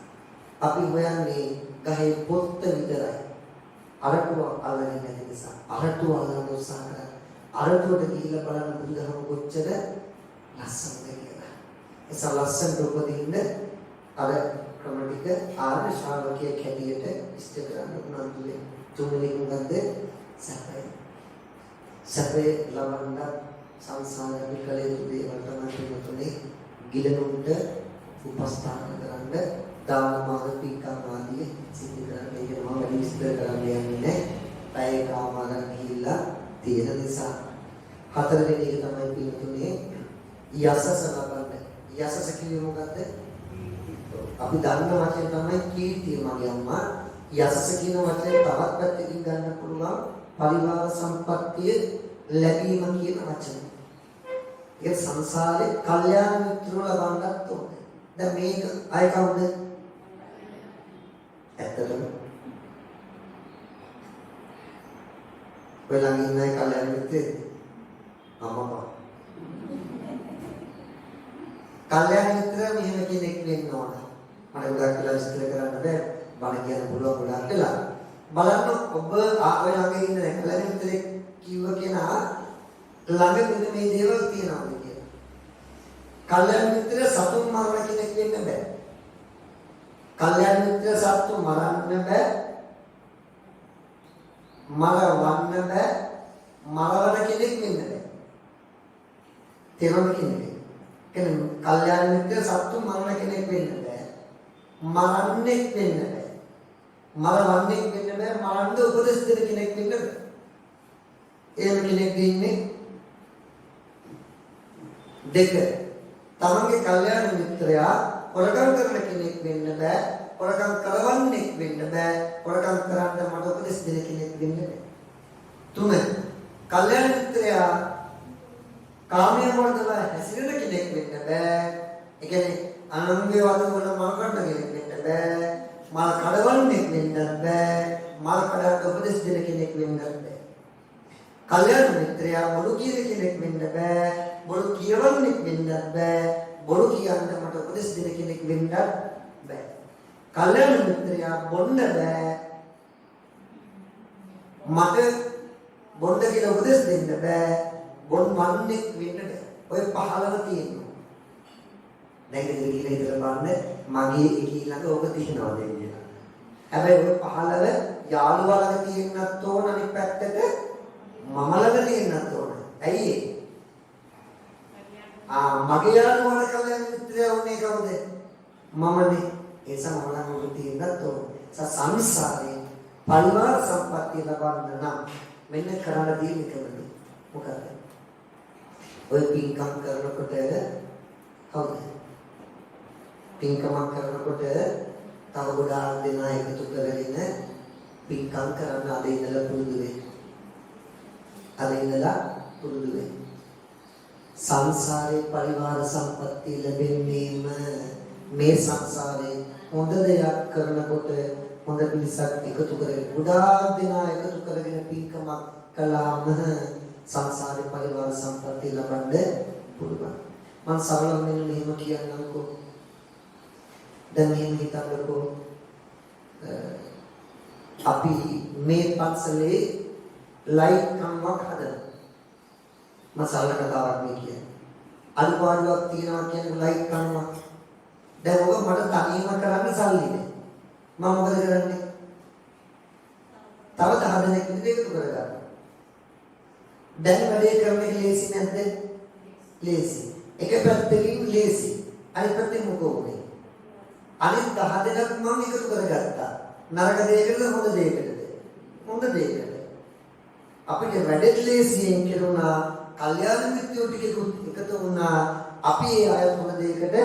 අපි හොයන්නේ ගහේ පොත්ත විතරයි. අරටුව අල්ලගෙන නැති නිසා. අරටුව අල්ලන්න උත්සාහ කරා. අරටුවට ගිහිල්ලා බලන්න බුදුදහම කොච්චර ලස්සනද කියලා. ඒ ලස්සනට උපදින්න අර ක්‍රම ටික ආර්ය ශ්‍රාවකයෙක් හැටියට ඉෂ්ට කරන්න උනන්දුවේ තුන්වෙනි මොකද්ද? සැපය. සැපේ ලබන්න සංසාරේ විකලේ දේවල් තමයි තුනේ ගිලනුන්ට උපස්ථාන කරන්න දානමාන පින්කම් ආදී සිද්ධ කරන්න ඒක මම වැඩි විස්තර කරන්න යන්නේ නැහැ. පැය කාමාරක් ගිහිල්ලා තියෙන නිසා. හතරවෙනි එක තමයි පින්තුනේ යසස ලබන්න. යසස කියන්නේ මොකද්ද? අපි දන්න වචන තමයි කීර්තිය මගේ අම්මා. යසස කියන වචනේ තවත් පැත්තකින් ගන්න පුළුවන් පරිවාර සම්පත්තිය ලැබීම කියන වචන. ඒ සංසාරේ කල්යාණ මිත්‍රව ලබන්නත් ඕනේ. දැන් මේක අය කවුද? ඇත්තටම ඔයලා ඉන්නේ කල්යාණ මිත්‍රේ අම්මා. කල්යාණ මිත්‍ර මෙහෙම කෙනෙක් වෙන්න ඕන. මම උදා කියලා විස්තර කරන්න බෑ. බණ කියන්න පුළුවන් ගොඩක් වෙලා. බලන්න ඔබ ඔය ළඟ ඉන්න කල්යාණ මිත්‍රෙක් කිව්ව කෙනා ළඟ මෙන්න මේ දේවල් තියෙනවාද කියලා. කල්යාණ මිත්‍ර සතුන් මරණ කෙනෙක් වෙන්න බෑ. කල්යාණ මිත්‍ර සතු මරන්න බෑ. මරවන්න බෑ. මරවන කෙනෙක් වෙන්න බෑ. තේරුම් ගන්නේ. කියන්නේ කල්යාණ මිත්‍ර සතු මරණ කෙනෙක් වෙන්න බෑ. මරන්නෙක් වෙන්න බෑ. මරවන්නෙක් වෙන්න බෑ. මරන්න උපදෙස් දෙන කෙනෙක් වෙන්න බෑ. එහෙම කෙනෙක් ඉන්නේ දෙක. තමන්ගේ කල්යාණ මිත්‍රයා හොරකම් කරන කෙනෙක් වෙන්න බෑ. හොරකම් කරවන්නෙක් වෙන්න බෑ. හොරකම් කරන්න මට උපදෙස් දෙන කෙනෙක් වෙන්න බෑ. තුන. කල්යාණ මිත්‍රයා කාමයේ වර්ධව හැසිරෙන කෙනෙක් වෙන්න බෑ. ඒ කියන්නේ අනුන්ගේ වදවල මම කරන කෙනෙක් වෙන්න බෑ. මල් කඩවන්නෙක් වෙන්න බෑ. මල් කඩට උපදෙස් දෙන කෙනෙක් වෙන්න බෑ. කල්යාණ මිත්‍රයා බොරු කියන කෙනෙක් වෙන්න බෑ. බොරු කියවන්නෙක් වෙන්න බෑ. බොරු කියන්න මට උපදෙස් දෙන කෙනෙක් වෙන්න බෑ. කල්යාණ මිත්‍රයා බොන්න බෑ. මට බොන්න කියලා උපදෙස් දෙන්න බෑ. බොන් වන්නෙක් වෙන්න බෑ. ඔය 15 තියෙනවා. දැන් ඉතින් ඉතල බලන්න මගේ ඊළඟ ඕක තියෙනවද කියලා. හැබැයි ඔය 15 යාළුවා ළඟ තියෙන්නත් ඕන අනිත් පැත්තට මම ළඟ තියෙන්නත් ඕන. ඇයි ඒ? මගේ යාළුවා කල්යන මිත්‍රයා උනේ කවුද? මමනේ. ඒ සමහරවල් ඔබ තියෙනත් සංසාරේ පරිවාර සම්පත්තිය ලබන්න නම් මෙන්න කරන්න තියෙන එකමද? මොකද? ඔය පින්කම් කරනකොට කවුද? පින්කමක් කරනකොට තව ගොඩාක් දෙනා එකතු කරගෙන පින්කම් කරන්න අද ඉඳලා පුරුදු වෙන්න. අද ඉඳලා පුරුදු වෙන්න. සංසාරේ පරිවාර සම්පත්තිය ලැබෙන්නේම මේ සංසාරේ හොඳ දෙයක් කරනකොට හොඳ පිළිසක් එකතු කරගෙන ගොඩාක් දෙනා එකතු කරගෙන පින්කමක් කළාම සංසාරේ පරිවාර සම්පත්තිය ලබන්න පුළුවන්. මම සරලව මෙහෙම කියන්නම්කෝ. දැන් මෙහෙම හිතන්නකෝ අපි මේ පන්සලේ ලයිට් කම්මක් හදනවා. මම සරල කතාවක් මේ කියන්නේ. අනුපාඩුවක් තියනවා කියන්නේ ලයිට් කම්මක්. දැන් ඔබ මට තනියම කරන්න සල්ලි නෑ. මම මොකද කරන්නේ? තව 10 දෙනෙක් විතර එකතු කරගන්නවා. දැන් වැඩේ කරන එක ලේසි නැද්ද? ලේසි. එක පැත්තකින් ලේසි. අනිත් පැත්තෙන් මොකෝ උනේ? අනිත් 10 දෙනෙක් මම එකතු කරගත්තා. නරක දෙයකටද හොඳ දෙයකටද? හොඳ දෙයකට. අපිට වැඩේ ලේසියෙන් කෙරුණා. කල්යාණ මිත්‍රයෝ ටික එකතු වුණා. අපි ඒ අය හොඳ දෙයකට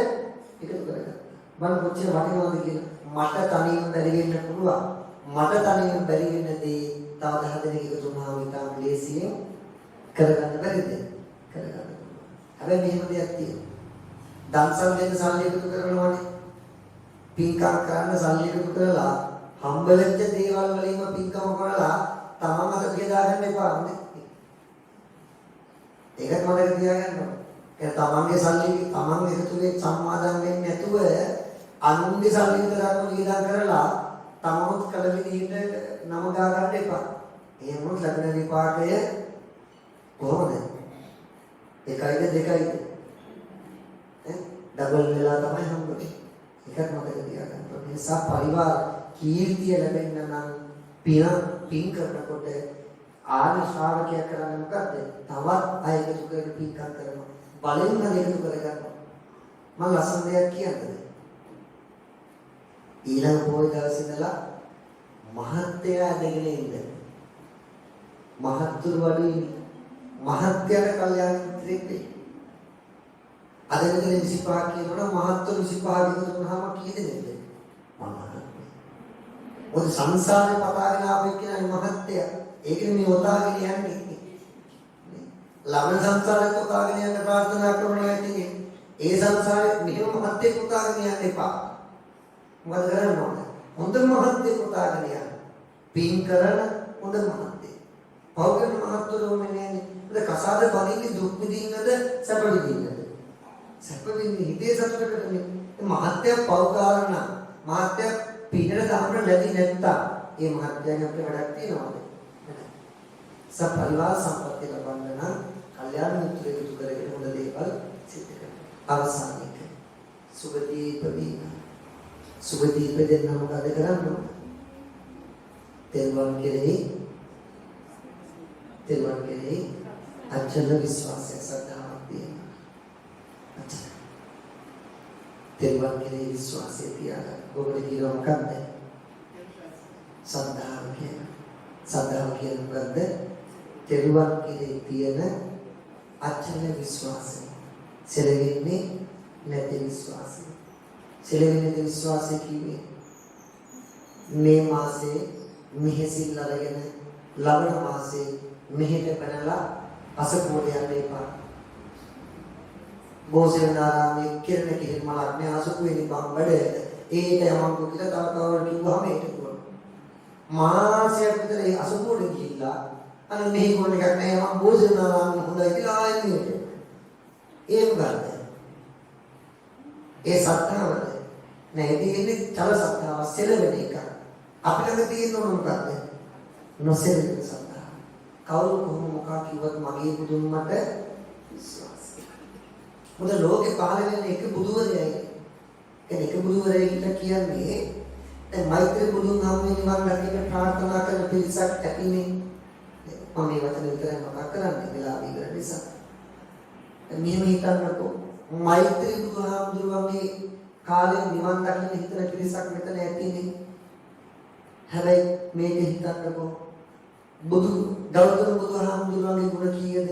එකතු කරගත්තා. මම කොච්චර වටිනවද කියලා මට තනියම බැරි වෙන්න පුළුවන්. මට තනියම බැරි වෙන දේ තව 10 දෙනෙක් එකතු වුණාම ඉතාම ලේසියෙන් කරගන්න බැරිද? කරගන්න පුළුවන්. හැබැයි මෙහෙම දෙයක් තියෙනවා. දන්සල් දෙන්න සල්ලි එකතු කරනවානේ. පින්කම් කරන්න සල්ලි එකතු කරලා හම්බෙච්ච දේවල් වලින්ම පින්කම කරලා තමන් අත පියදාගන්න එපා නේ. ඒකත් මතක තියාගන්න ඕනේ. ඒ තමන්ගේ සල්ලි තමන් එකතු වෙච්ච සම්මාදම් වෙන්නේ නැතුව අනුන්ගේ සල්ලි විතරක් වියදම් කරලා තමනුත් කල විදිහට නම ගා ගන්න එපා. එහෙම වුණොත් ලැබෙන විපාකය කොහොමද? එකයිද දෙකයිද? ඩබල් වෙලා තමයි හම්බෙන්නේ. ඒකත් මතක තියාගන්න ඕනේ. ඒ නිසා පරිවාර කීර්තිය ලැබෙන්න නම් පින් කරනකොට ආර්ය ශ්‍රාවකයා කරන්නේ මොකද්ද? තවත් අය එකතු කරගෙන පින්කම් කරනවා. බලෙන් හරි එකතු කරගන්නවා. මම ලස්සන දෙයක් කියන්නද? ඊළඟ පොය දවසේ ඉඳලා මහත්යා දෙගෙන ඉන්න. මහත්තුරු වඩේ මහත්යාට කල්යාණ මිත්‍රෙක් වෙයි. අද මෙතන 25 කියනවනම් මහත්තුරු 25 එකතු වුණාම කී දෙනෙක්ද? මොකද සංසාරේ පතාගෙන ආපෙක් කියන මහත්ය. ඒකනේ මේ ඔතාගෙන යන්නේ. ලබන සංසාරේ ඔතාගෙන යන ප්‍රාර්ථනා කරනවා කියන්නේ. ඒ සංසාරේ මෙහෙම මහත්ය ඔතාගෙන යන්න එපා. මොකද කරන්න ඕන? හොඳ මහත්ය ඔතාගෙන යන්න. පින් කරන හොඳ මහත්ය. පෞද්ගල මහත්වරුනේ නෑනේ. ඒක කසාද බඳින්නේ දුක් විඳින්නද සැප විඳින්නද? සැප විඳින්න හිතේ සතුටකටනේ. මහත්ය පව් කාරණ මහත්ය පිටර දාන්න ලැබි නැත්තම් ඒ මහත්යන් අපේ වැඩක් තියනවාද? සපරිවාර සම්පත්තිය ලබන්න නම් කල්යාණ මිත්‍රයෙකු එකතු කරගෙන හොඳ දේවල් සිද්ධ කරන්න. අවසානයේක සුගතිපදී සුගතිපදෙන් නම් මොකද කරන්න ඕන? තෙරුවන් කෙරෙහි අචල විශ්වාසය සද්ධාවක් තියෙනවා. අචල තෙරුවන් කෙරෙහි විශ්වාසය තියාගන්න. ඔබට කියනවා මොකක්ද? සද්ධාව කියන. සද්ධාව කියන්නේ මොකද්ද? තෙරුවන් කෙරෙහි තියෙන අචල විශ්වාසය. සෙලවෙන්නේ නැති විශ්වාසය. සෙලවෙන්නේ නැති විශ්වාසය කියන්නේ මේ මාසේ මෙහෙසිල් අරගෙන ලබන මාසේ මෙහෙට පැනලා අසපුවට යන්න එපා. බෝසෙනාරාමයේ කිරණ කිරණ මලක් මේ අසපුවේදී බම් වැඩ ඒට යමන් කියලා තව කිව්වම ඒක දුවන. මාසයක් විතර ඒ අසපුවට ගිහිල්ලා අනේ මෙහි කොන එකක් නෑ මම බෝසෙනාරාමයේ හොඳයි කියලා ආයෙත් ඒක ගන්න. ඒ සත්‍යවද නෑ ඉතින් චල සත්‍යව සෙලවෙන එක. අපිට තියෙන ඕන මොකක්ද? නොසෙලවෙන සත්‍ය. කවුරු කොහොම මොකක් කිව්වත් මගේ බුදුන් මට විශ්වාසයි. මොකද ලෝකේ පහළ වෙන්නේ එක බුදුවරයයි. ඒක බුදුවරයෙක් කියන්නේ දැන් මෛත්‍රී බුදුන් හම්බෙන්නේ නිවන් දකින්න ප්‍රාර්ථනා කරන පිරිසක් ඇතිනේ. මම මේ වචන විතරයි මතක් කරන්නේ වෙලාව ඉවර නිසා. මෙහෙම හිතන්නකෝ මෛත්‍රී බුදුහාමුදුරුවන්ගේ කාලේ නිවන් දකින්න හිතන පිරිසක් මෙතන ඇතිනේ. හැබැයි මේක හිතන්නකෝ ගෞතම බුදුහාමුදුරුවන්ගේ ගුණ කීයද?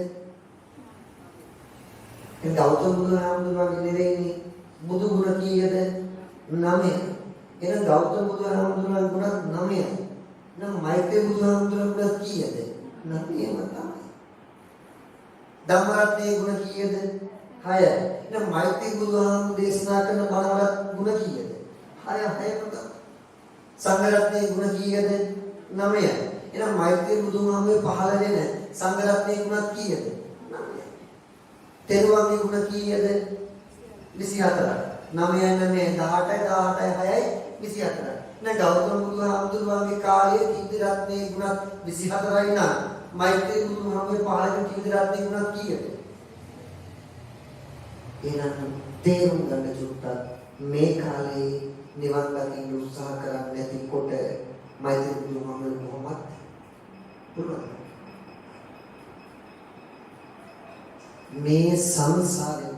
ඒ ගෞතම බුදුහාමුදුරුවන්ගේ නෙවෙයිනේ බුදු ගුණ කීයද? 9. එහෙනම් ගෞතම බුදුහාමුදුරුවන්ගේ ගුණ 9යි. නම් මෛත්‍රී බුදුහාමුදුරුවන්ගේ ගුණ කීයද? 9ම තමයි. ධම්මරත්නයේ ගුණ කීයද? 6යි. එහෙනම් මෛත්‍රී බුදුහාමුදුරුවෝ දේශනා කරන බණවල ගුණ කීයද? 6ම තමයි. සංඝරත්නයේ ගුණ කීයද? 9යි. එහෙනම් මෛත්‍රී බුදුහාමුදුරුවෝ පහළ වෙන සංඝරත්නයේ ගුණ කීයද? 9යි. තෙරුවන්ගේ ගුණ කීයද? 24යි. 9යි 9යි 18යි 6යි 24යි. දැන් ගෞතම බුදුහාමුදුරුවන්ගේ කාලයේ තීර්ථ රත්නයේ ගුණ 24යි නම් මෛත්‍රී බුදුහාමුදුරුවෝ පහළ වෙන තීර්ථ රත්නයේ ගුණ කීයද? එහෙනම් තේරුම් ගන්න චුට්ටක් මේ කාලේ නිවන් දකින්න උත්සාහ කරන්නේ නැතිකොට මෛත්‍රී බුදුහාමුදුරුවෝ කොහොමද පුළුවන්? මේ සංසාරේ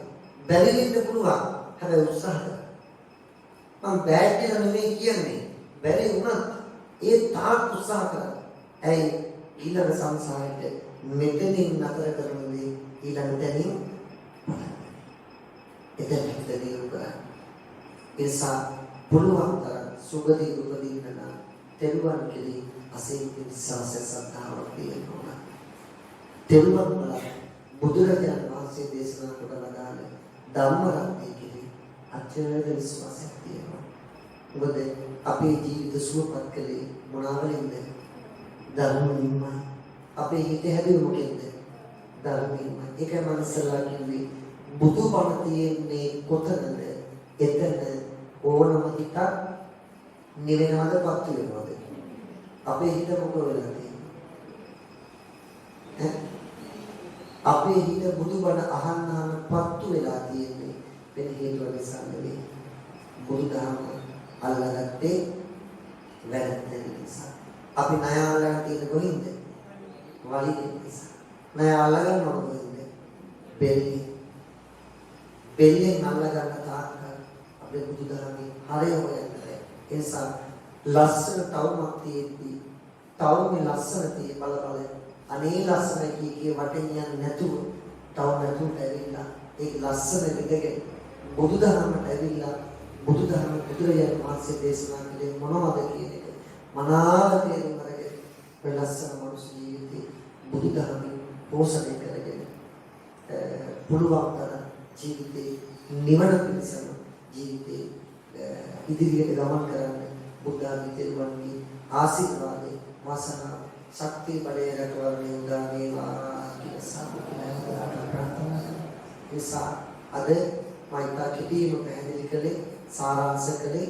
බැරි වෙන්න පුළුවන්. හැබැයි උත්සාහ කරන්න. මම බෑ කියලා නෙමෙයි කියන්නේ. බැරි වුණත් ඒ තාක් උත්සාහ කරන්න. ඇයි ඊළඟ සංසාරෙට මෙතනින් නතර කරන දේ ඊළඟ තැනින් එතන හිතේ කරා. ඒසා පුළුවන් තරම් සුගදී උපදින්න නම් තෙරුවන් කෙරෙහි අසීමිත විශ්වාසය සද්ධාවක් තියෙනවා. තෙරුවන් වල බුදුරජාණන් වහන්සේ දේශනා කොට වදාළ ධම්ම රත්නයේ කෙරෙහි අචල විශ්වාසයක් තියෙනවා. මොකද අපේ ජීවිත සුවපත් කළේ මොනවාලින්ද? ධර්මයෙන්මයි. අපේ හිත හැදුවේ මොකෙන්ද? ධර්මයෙන්මයි. ඒකයි මම ඉස්සෙල්ලා කිව්වේ බුදුබණ තියෙන්නේ කොතනද? එතන ඕනම හිතක් නිවෙනවද පත් වෙනවද? අපේ හිත මොකද වෙලා තියෙන්නේ? අපේ හිත බුදුබණ අහන්න පත්තු වෙලා තියෙන්නේ වෙන හේතුවක් නිසා නෙවෙයි. බුදුදහම අල්ලගත්තේ වැරද්ද නිසා. අපි ණය අල්ලගෙන තියෙන කොහින්ද? වලිගෙ නිසා. ණය අල්ලගන්න ඕන කොහින්ද? බෙල්ලෙන්. බෙල්ලෙන් අල්ලගන්න තාක්කල් අපේ බුදුදහමේ හරය හොයන්න බැහැ. ඒ නිසා ලස්සන තවුමක් තියෙද්දි තවුමේ ලස්සන tie බල අනේ ලස්සන කීකේ වටේ යන්නේ නැතුව තව නැතුවට ඇවිල්ලා ඒ ලස්සන විදගෙන බුදුදහමට ඇවිල්ලා බුදුදහම බුදුරජාණන් වහන්සේ දේශනා කළේ මොනවද කියන එක මනාව තේරුම් අරගෙන මේ ලස්සන මනුස්ස ජීවිතේ බුදුදහමින් පෝෂණය කරගෙන පුළුවන් තරම් ජීවිතේ නිවන පිණිසම ජීවිතේ ඉදිරියට ගමන් කරන්න බුද්ධ ආගමිකයන්ගේ ආශිර්වාදේ වාසනාව ශක්තිය බලය රැකවරණය උදා වේවා කියලා සාදුකාරය ප්‍රාර්ථනා කරනවා. අද මයිතා කිදීම පැහැදිලි කළේ සාරාංශ කළේ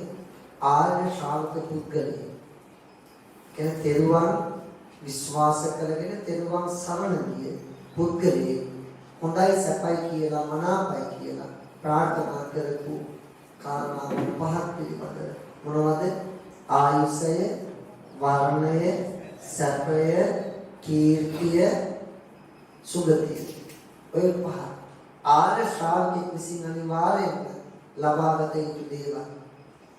ආර්ය ශ්‍රාවක පුද්ගලයා. කියන තෙරුවන් විශ්වාස කරගෙන තෙරුවන් සරණ ගිය පුද්ගලයෙක් හොඳයි සැපයි කියලා මනාපයි කියලා ප්‍රාර්ථනා කරපු කාරණා පහක් පිළිබඳ මොනවද? ආයුෂය, වර්ණය, සැපය, කීර්තිය, සුගතිය. ඔය පහ ආර්ය ශ්‍රාවකෙක් විසින් අනිවාර්යයෙන්ම ලබාගත යුතු දේවල්.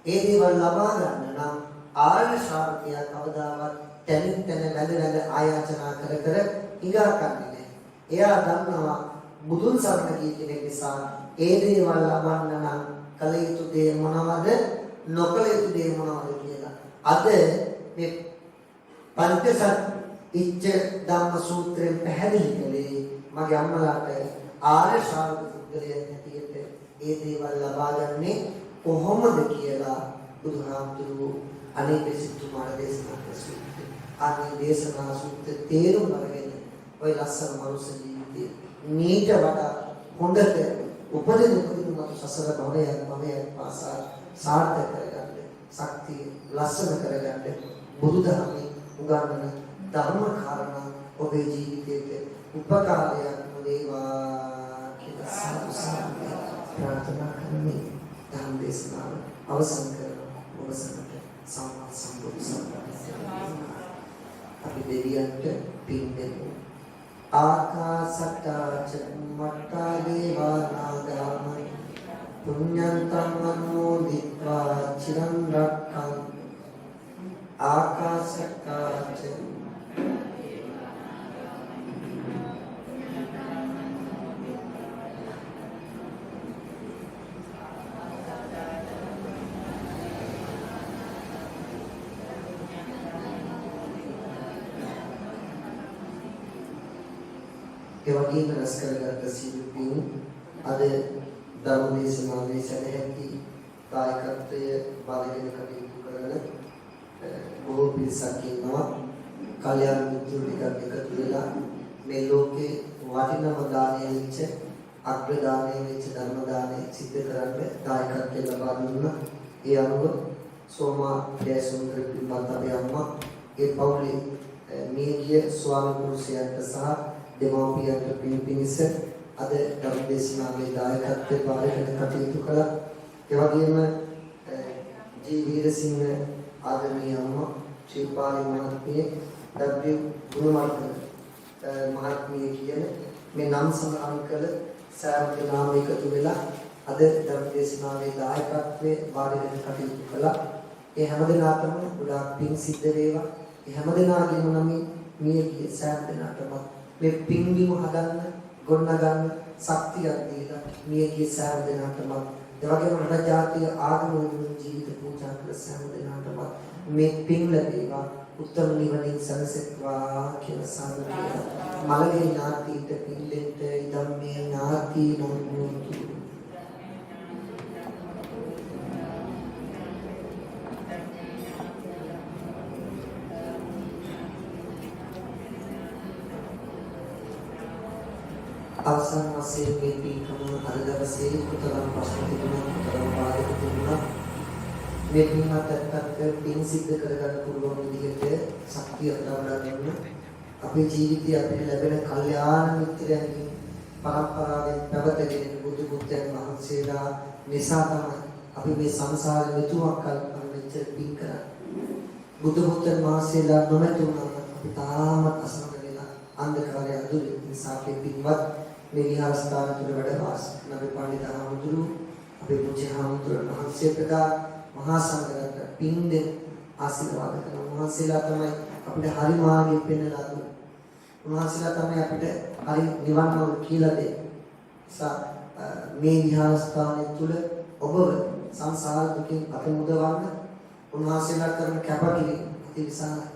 ඒ දේවල් ලබා ගන්න නම් ආර්ය ශ්‍රාවකයා කවදාවත් තැනින් තැන වැඳ ආයාචනා කර ඉඟා කන්නේ නැහැ. එයා දන්නවා බුදුන් සරණ ගිය කෙනෙක් නිසා ඒ දේවල් ලබන්න නම් කල යුතු දේ මොනවද? නොකල යුතු දේ මොනවද කියලා. අද මේ පංචසත් ඉච්ඡ ධම්ම සූත්‍රයෙන් පැහැදිලි කළේ මගේ අම්මලාට ආර්ය ශ්‍රාවක පුද්ගලයන් හැටියට ඒ දේවල් ලබාගන්නේ කොහොමද කියලා බුදුහාමුදුරුවෝ අනේක සිතුමාට දේශනා කළා. අනේ දේශනා සූත්‍ර තේරුම් අරගෙන ඔය ලස්සන මනුස්ස ජීවිතේ නීට වඩා හොඳට උපදින මතු සසර භවයක් පාසා සාර්ථක කරගන්න ශක්තිය ලස්සන කරගන්න බුදුදහමේ උගන්වන ධර්ම කාරණා ඔබේ ජීවිතයට උපකාරයක් වේවා කියලා සාදු ප්‍රාර්ථනා කරන්නේ ධර්ම දේශනාව අවසන් කරනවා. ඔබ සමග සම්මා සම්බුදු සරණයි. අපි දෙවියන්ට පින් දෙමු. ආකාසට්ටා චුම්මට්ටා දේවා නාග පුඤ්ඤන්තං අනුමෝදිत्वा චිරන් රක්ඛන් ආකාසට්ටා ඒ වගේම රස කරගත්ත සියලු පින් අද ධර්ම දේශනාවේ සැලැහැති දායකත්වය බාරගෙන කටයුතු කරන බොහෝ පිරිසක් ඉන්නවා. කල්‍යාණ මිත්‍රයෝ ටිකක් එකතු වෙලා මේ ලෝකේ වටිනම දානය වෙච්ච අග්‍ර දානය වෙච්ච ධර්ම දානය සිද්ධ කරන්න දායකත්වය ලබා දුන්නා. ඒ අනුව සෝමා ජයසුන්දර පින්වත් අපේ අම්මා ඒ පවුලේ මියගිය ස්වාමි පුරුෂයාට සහ දෙමව්පියන්ට පින් පිණිස අද ධර්ම දේශනාවේ දායකත්වයේ බාරගෙන කටයුතු කළා. ඒ වගේම ජී වීරසිංහ ආදරණීය අම්මා ශ්‍රීපාලි මහත්මිය W ගුණවර්ධන මහත්මිය කියන මේ නම් සඳහන් කළ සෑම දෙනාම එකතු වෙලා අද ධර්ම දේශනාවේ දායකත්වයේ බාරගෙන කටයුතු කළා. ඒ හැම දෙනාටම ගොඩාක් පින් සිද්ධ වේවා. ඒ හැම දෙනාගේම නම් මියගිය සෑම දෙනාටම මේ පින්බිම හදන්න ගොඩනගන්න ශක්තියක් දීලා මියගිය සෑම දෙනාටම ඒ වගේම රට ජාතිය ආගම ජීවිත පූජා කළ සෑම දෙනාටම මේ පින් ලැබේවා උත්තම නිවනින් සැනසෙත්වා කියලා සාදුකිය මලගේ ඥාතිට පින්ලෙන්ට ඉදම් මේ ඥාති නොමුතු අවසන් වශයෙන් මේ පින්කම අද දවසේ කුතරම් ප්‍රශ්න තිබුණා කුතරම් බාධක තිබුණා මේ පින්වත් පින් සිද්ධ කරගන්න පුළුවන් විදිහට ශක්තිය ලබා ගන්න අපේ ජීවිතයේ අපිට ලැබෙන කල්යාණ මිත්‍රයන්ගේ පරම්පරාවෙන් පැවතගෙන බුදු පුත්‍රයන් වහන්සේලා නිසා තමයි අපි මේ සංසාරේ මෙතුවක් කල්පන මෙච්චර පින් කරන්නේ බුදු පුත්‍රයන් වහන්සේලා නොමැතුණා අපි තාමත් අසරණ වෙලා අන්ධකාරය අඳුරේ නිසා අපි පින්වත් මේ විහාරස්ථාන තුල වැඩ වාසය කරන අපේ පඬිත හාමුදුරුවෝ අපේ පුංචි හාමුදුරුවෝ වහන්සේ ප්‍රදා මහා සංඝරත්න පින් දෙන ආශිර්වාද කරන උන්වහන්සේලා තමයි අපිට හරි මාර්ගය පෙන්වලා දුන්නේ. උන්වහන්සේලා තමයි අපිට හරි නිවන් මාර්ගය කියලා දෙන්නේ. මේ විහාරස්ථානය තුල ඔබව සංසාර දුකින් අත මුදවන්න උන්වහන්සේලා කරන කැපකිරීම අති විශාලයි.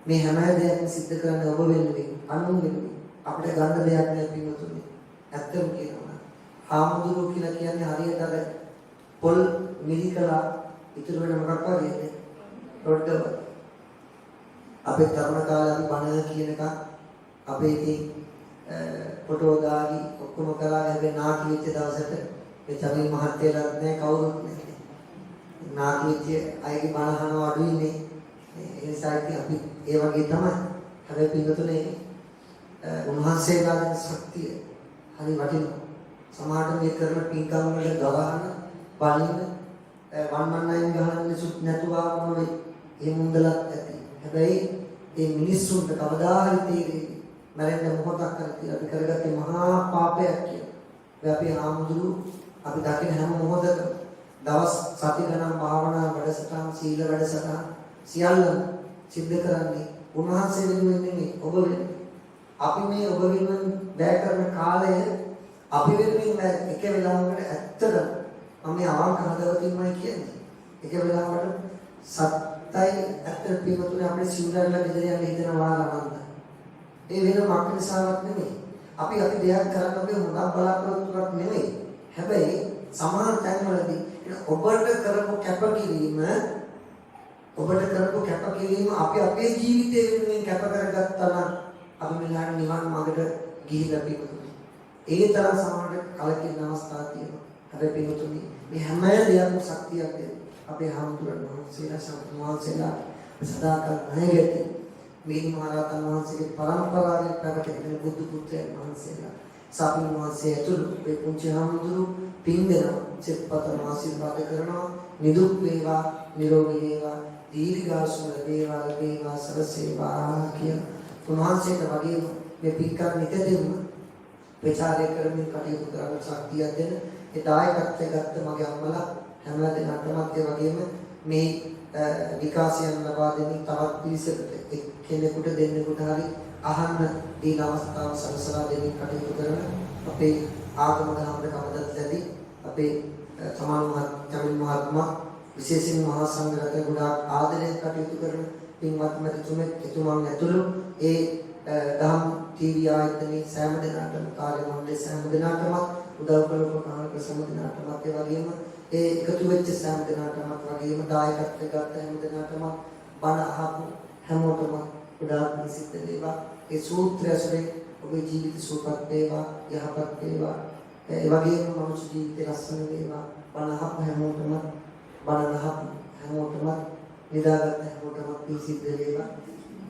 මේ හැම දෙයක්ම සිද්ධ කරන්න ඔබ වෙනුවෙන් අනුන් වෙනුවෙන් අපිට ගන්න දෙයක් නෑ පින්වතුනි. ඇත්තම කියනවා. හාමුදුරුවෝ කියලා කියන්නේ හරියට අර පොල් මිලිකලා ඉතුරු වෙන මොකක් වගේද? රොඩ්ඩව. අපේ තරුණ කාලේ අපි බණ කියන එක අපේ ඉතින් ෆොටෝ දාගි ඔක්කොම කරලා හැබැයි නාකි වෙච්ච දවසට මේ චමින් මහත්තයලාත් නෑ කවුරුත් නෑ. නාකි වෙච්ච අයගේ බණ අහනවා අඩුයිනේ. ඒ නිසා ඉතින් අපි ඒ වගේ තමයි. හැබැයි පින්වතුනි උන්වහන්සේලාගේ ශක්තිය හරි වටිනවා. සමාජයේ මේ කරන පින්කම් වල ගවහන බලින වන්මන්නයින් ගහන්නේ සුත් නැතුවා මොනේ ඒ මුන්දලක් ඇති. හැබැයි මේ මිනිස්සුන්ට කවදා හරි තේරෙයි මරෙන්න මොහොතක් කරලා අපි කරගත්තේ මහා පාපයක් කියලා. ඒ අපි ආමුදුරු අපි දකින හැම මොහොතක දවස් සති ගණන් භාවනා වැඩසටහන් සීල වැඩසටහන් සියල්ල සිද්ධ කරන්නේ උන්වහන්සේ වෙනුවෙන් නෙමෙයි ඔබ වෙනුවෙන්. අපි මේ ඔබ වෙනුවෙන් වැය කරන කාලය අපි වෙනුවෙන් එක වෙලාවකට ඇත්තටම මම මේ අවංක හදවතින්මයි කියන්නේ. එක වෙලාවකට සත්‍යයි ඇත්ත පිටුතුනේ අපේ සිවුරල්ලා ගෙදර යන්න හිතනවා නන්ද. ඒ වෙන මක් නිසාවක් නෙමෙයි. අපි දෙයක් කරන්න අපි හොඳක් බලාපොරොත්තුවක් නෙමෙයි. හැබැයි සමාන තැන්වලදී ඔබට කරපු කැපකිරීම අපි අපේ ජීවිතය වෙනුවෙන් කැප කරගත්තා නම් අපි මෙලහට නිවන් මාර්ගට ගිහිල්ලා පිටුතුනේ. ඒ තරම් සමානට කලකින අවස්ථා තියෙනවා. හැබැයි පිටුතුනි මේ හැම දෙයක්ම ශක්තියක් දෙන අපේ හාමුදුරන් වහන්සේලා සදාකල් නැගෙති මේ මහරහතන් වහන්සේගේ පරම්පරාවෙන් පැවතෙන බුදු පුත්‍රයන් වහන්සේලා සාපින් වහන්සේ ඇතුළු මේ පුංචි හාමුදුරු පින් දෙනවා සිත්පතන ආශිර්වාද කරනවා නිදුක් වේවා නිරෝගී වේවා දීර්ඝාසු වේවා සරසේවා කියන උන්වහන්සේට වගේම මේ පින්කම් නිතරම ප්‍රචාරය කරමින් කටයුතු කරන ශක්තියක් දෙන ඒ දායකත්වය ගත්ත මගේ අම්මලා හැම දිනකටමත් ඒ වගේම මේ විකාශයන් ලබා දෙමින් තවත් පිරිසකට කෙනෙකුට දෙන්නෙකුට හරි අහන්න දීන අවස්ථාව සලසලා දෙමින් කටයුතු කරන අපේ ආගම දහමට කවදත් ලැබි අපේ සමාන මහත්මයා විශේෂයෙන් මහා සංඝරත්නය ගොඩාක් ආදරයෙන් කටයුතු කරන පින්වත් මැතිතුමෙක් එතුමන් ඇතුළු ඒ දහම් ටීවී ආයතනයේ සෑම දිනකටම කාර්ය මණ්ඩලයේ සෑම දිනකටම උදව් කරපු කාර්යක සෑම දිනකටම ඒ වගේම ඒ එකතු වෙච්ච සෑම දිනකටම වගේම දායකත්වය ගත්ත හැම දිනකටම බණ අහපු හැමෝටම ගොඩාක් සිද්ධ වේවා ඒ සූත්‍රය ඇසුරේ ඔබේ ජීවිත සුවපත් වේවා යහපත් වේවා ඒ වගේම මනුෂ්‍ය ජීවිතේ ලස්සන වේවා බණ අහපු හැමෝටම බණ අහපු හැමෝටම නිදාගත් හැමෝටම පින් සිද්ධ වේවා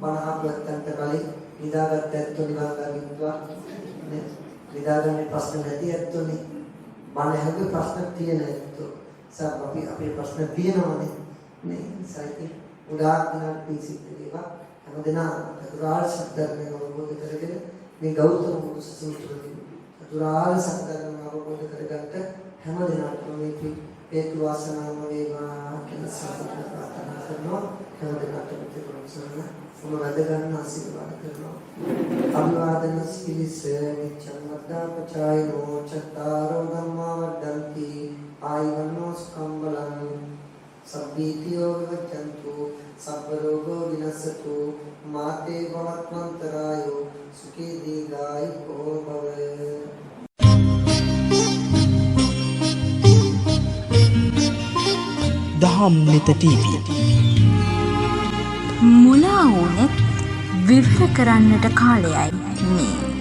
බණ අහපු ඇත්තන්ට කලින් නිදාගත් ඇත්තෝ නිවන් දකින්නවා නිදාගන්නේ ප්‍රශ්න නැති ඇත්තෝනේ බණ ඇහුවේ ප්‍රශ්න තියෙන ඇත්තෝ සබ් අපේ ප්‍රශ්න තියෙනවනේ නේ සයිති උදාක් දිනක් පින් සිද්ධ වේවා හැමදෙනා චතුරාර්ය සත්‍ය ධර්මය අවබෝධ කරගෙන මේ ගෞතම බුදු සසුනතුලින් චතුරාර්ය සත්‍ය ධර්මය අවබෝධ කරගන්න හැමදෙනාටම මේ හේතු වාසනාම වේවා කියලා සාදුකාර ප්‍රාර්ථනා කරනවා හැමදෙනාටම ප්‍රතිපලසන සම වැඩ ගන්න ආශිර්වාද කරනවා අභිවාදන සිලිස නිච්ඡං වද්දා පචායනෝ චත්තාරෝ ධම්මා වද්දන්ති ආයුවන්නෝ ස්කම්බලං සබ්බීතියෝ විවච්ඡන්තු සබ්බ රෝගෝ විනස්සතු මාතේ භවත්වන්තරායෝ සුඛී දීඝායුකෝ භව දහම්නෙත TV මුලා වුනෙත් විවර කරන්නට කාලයයි මේ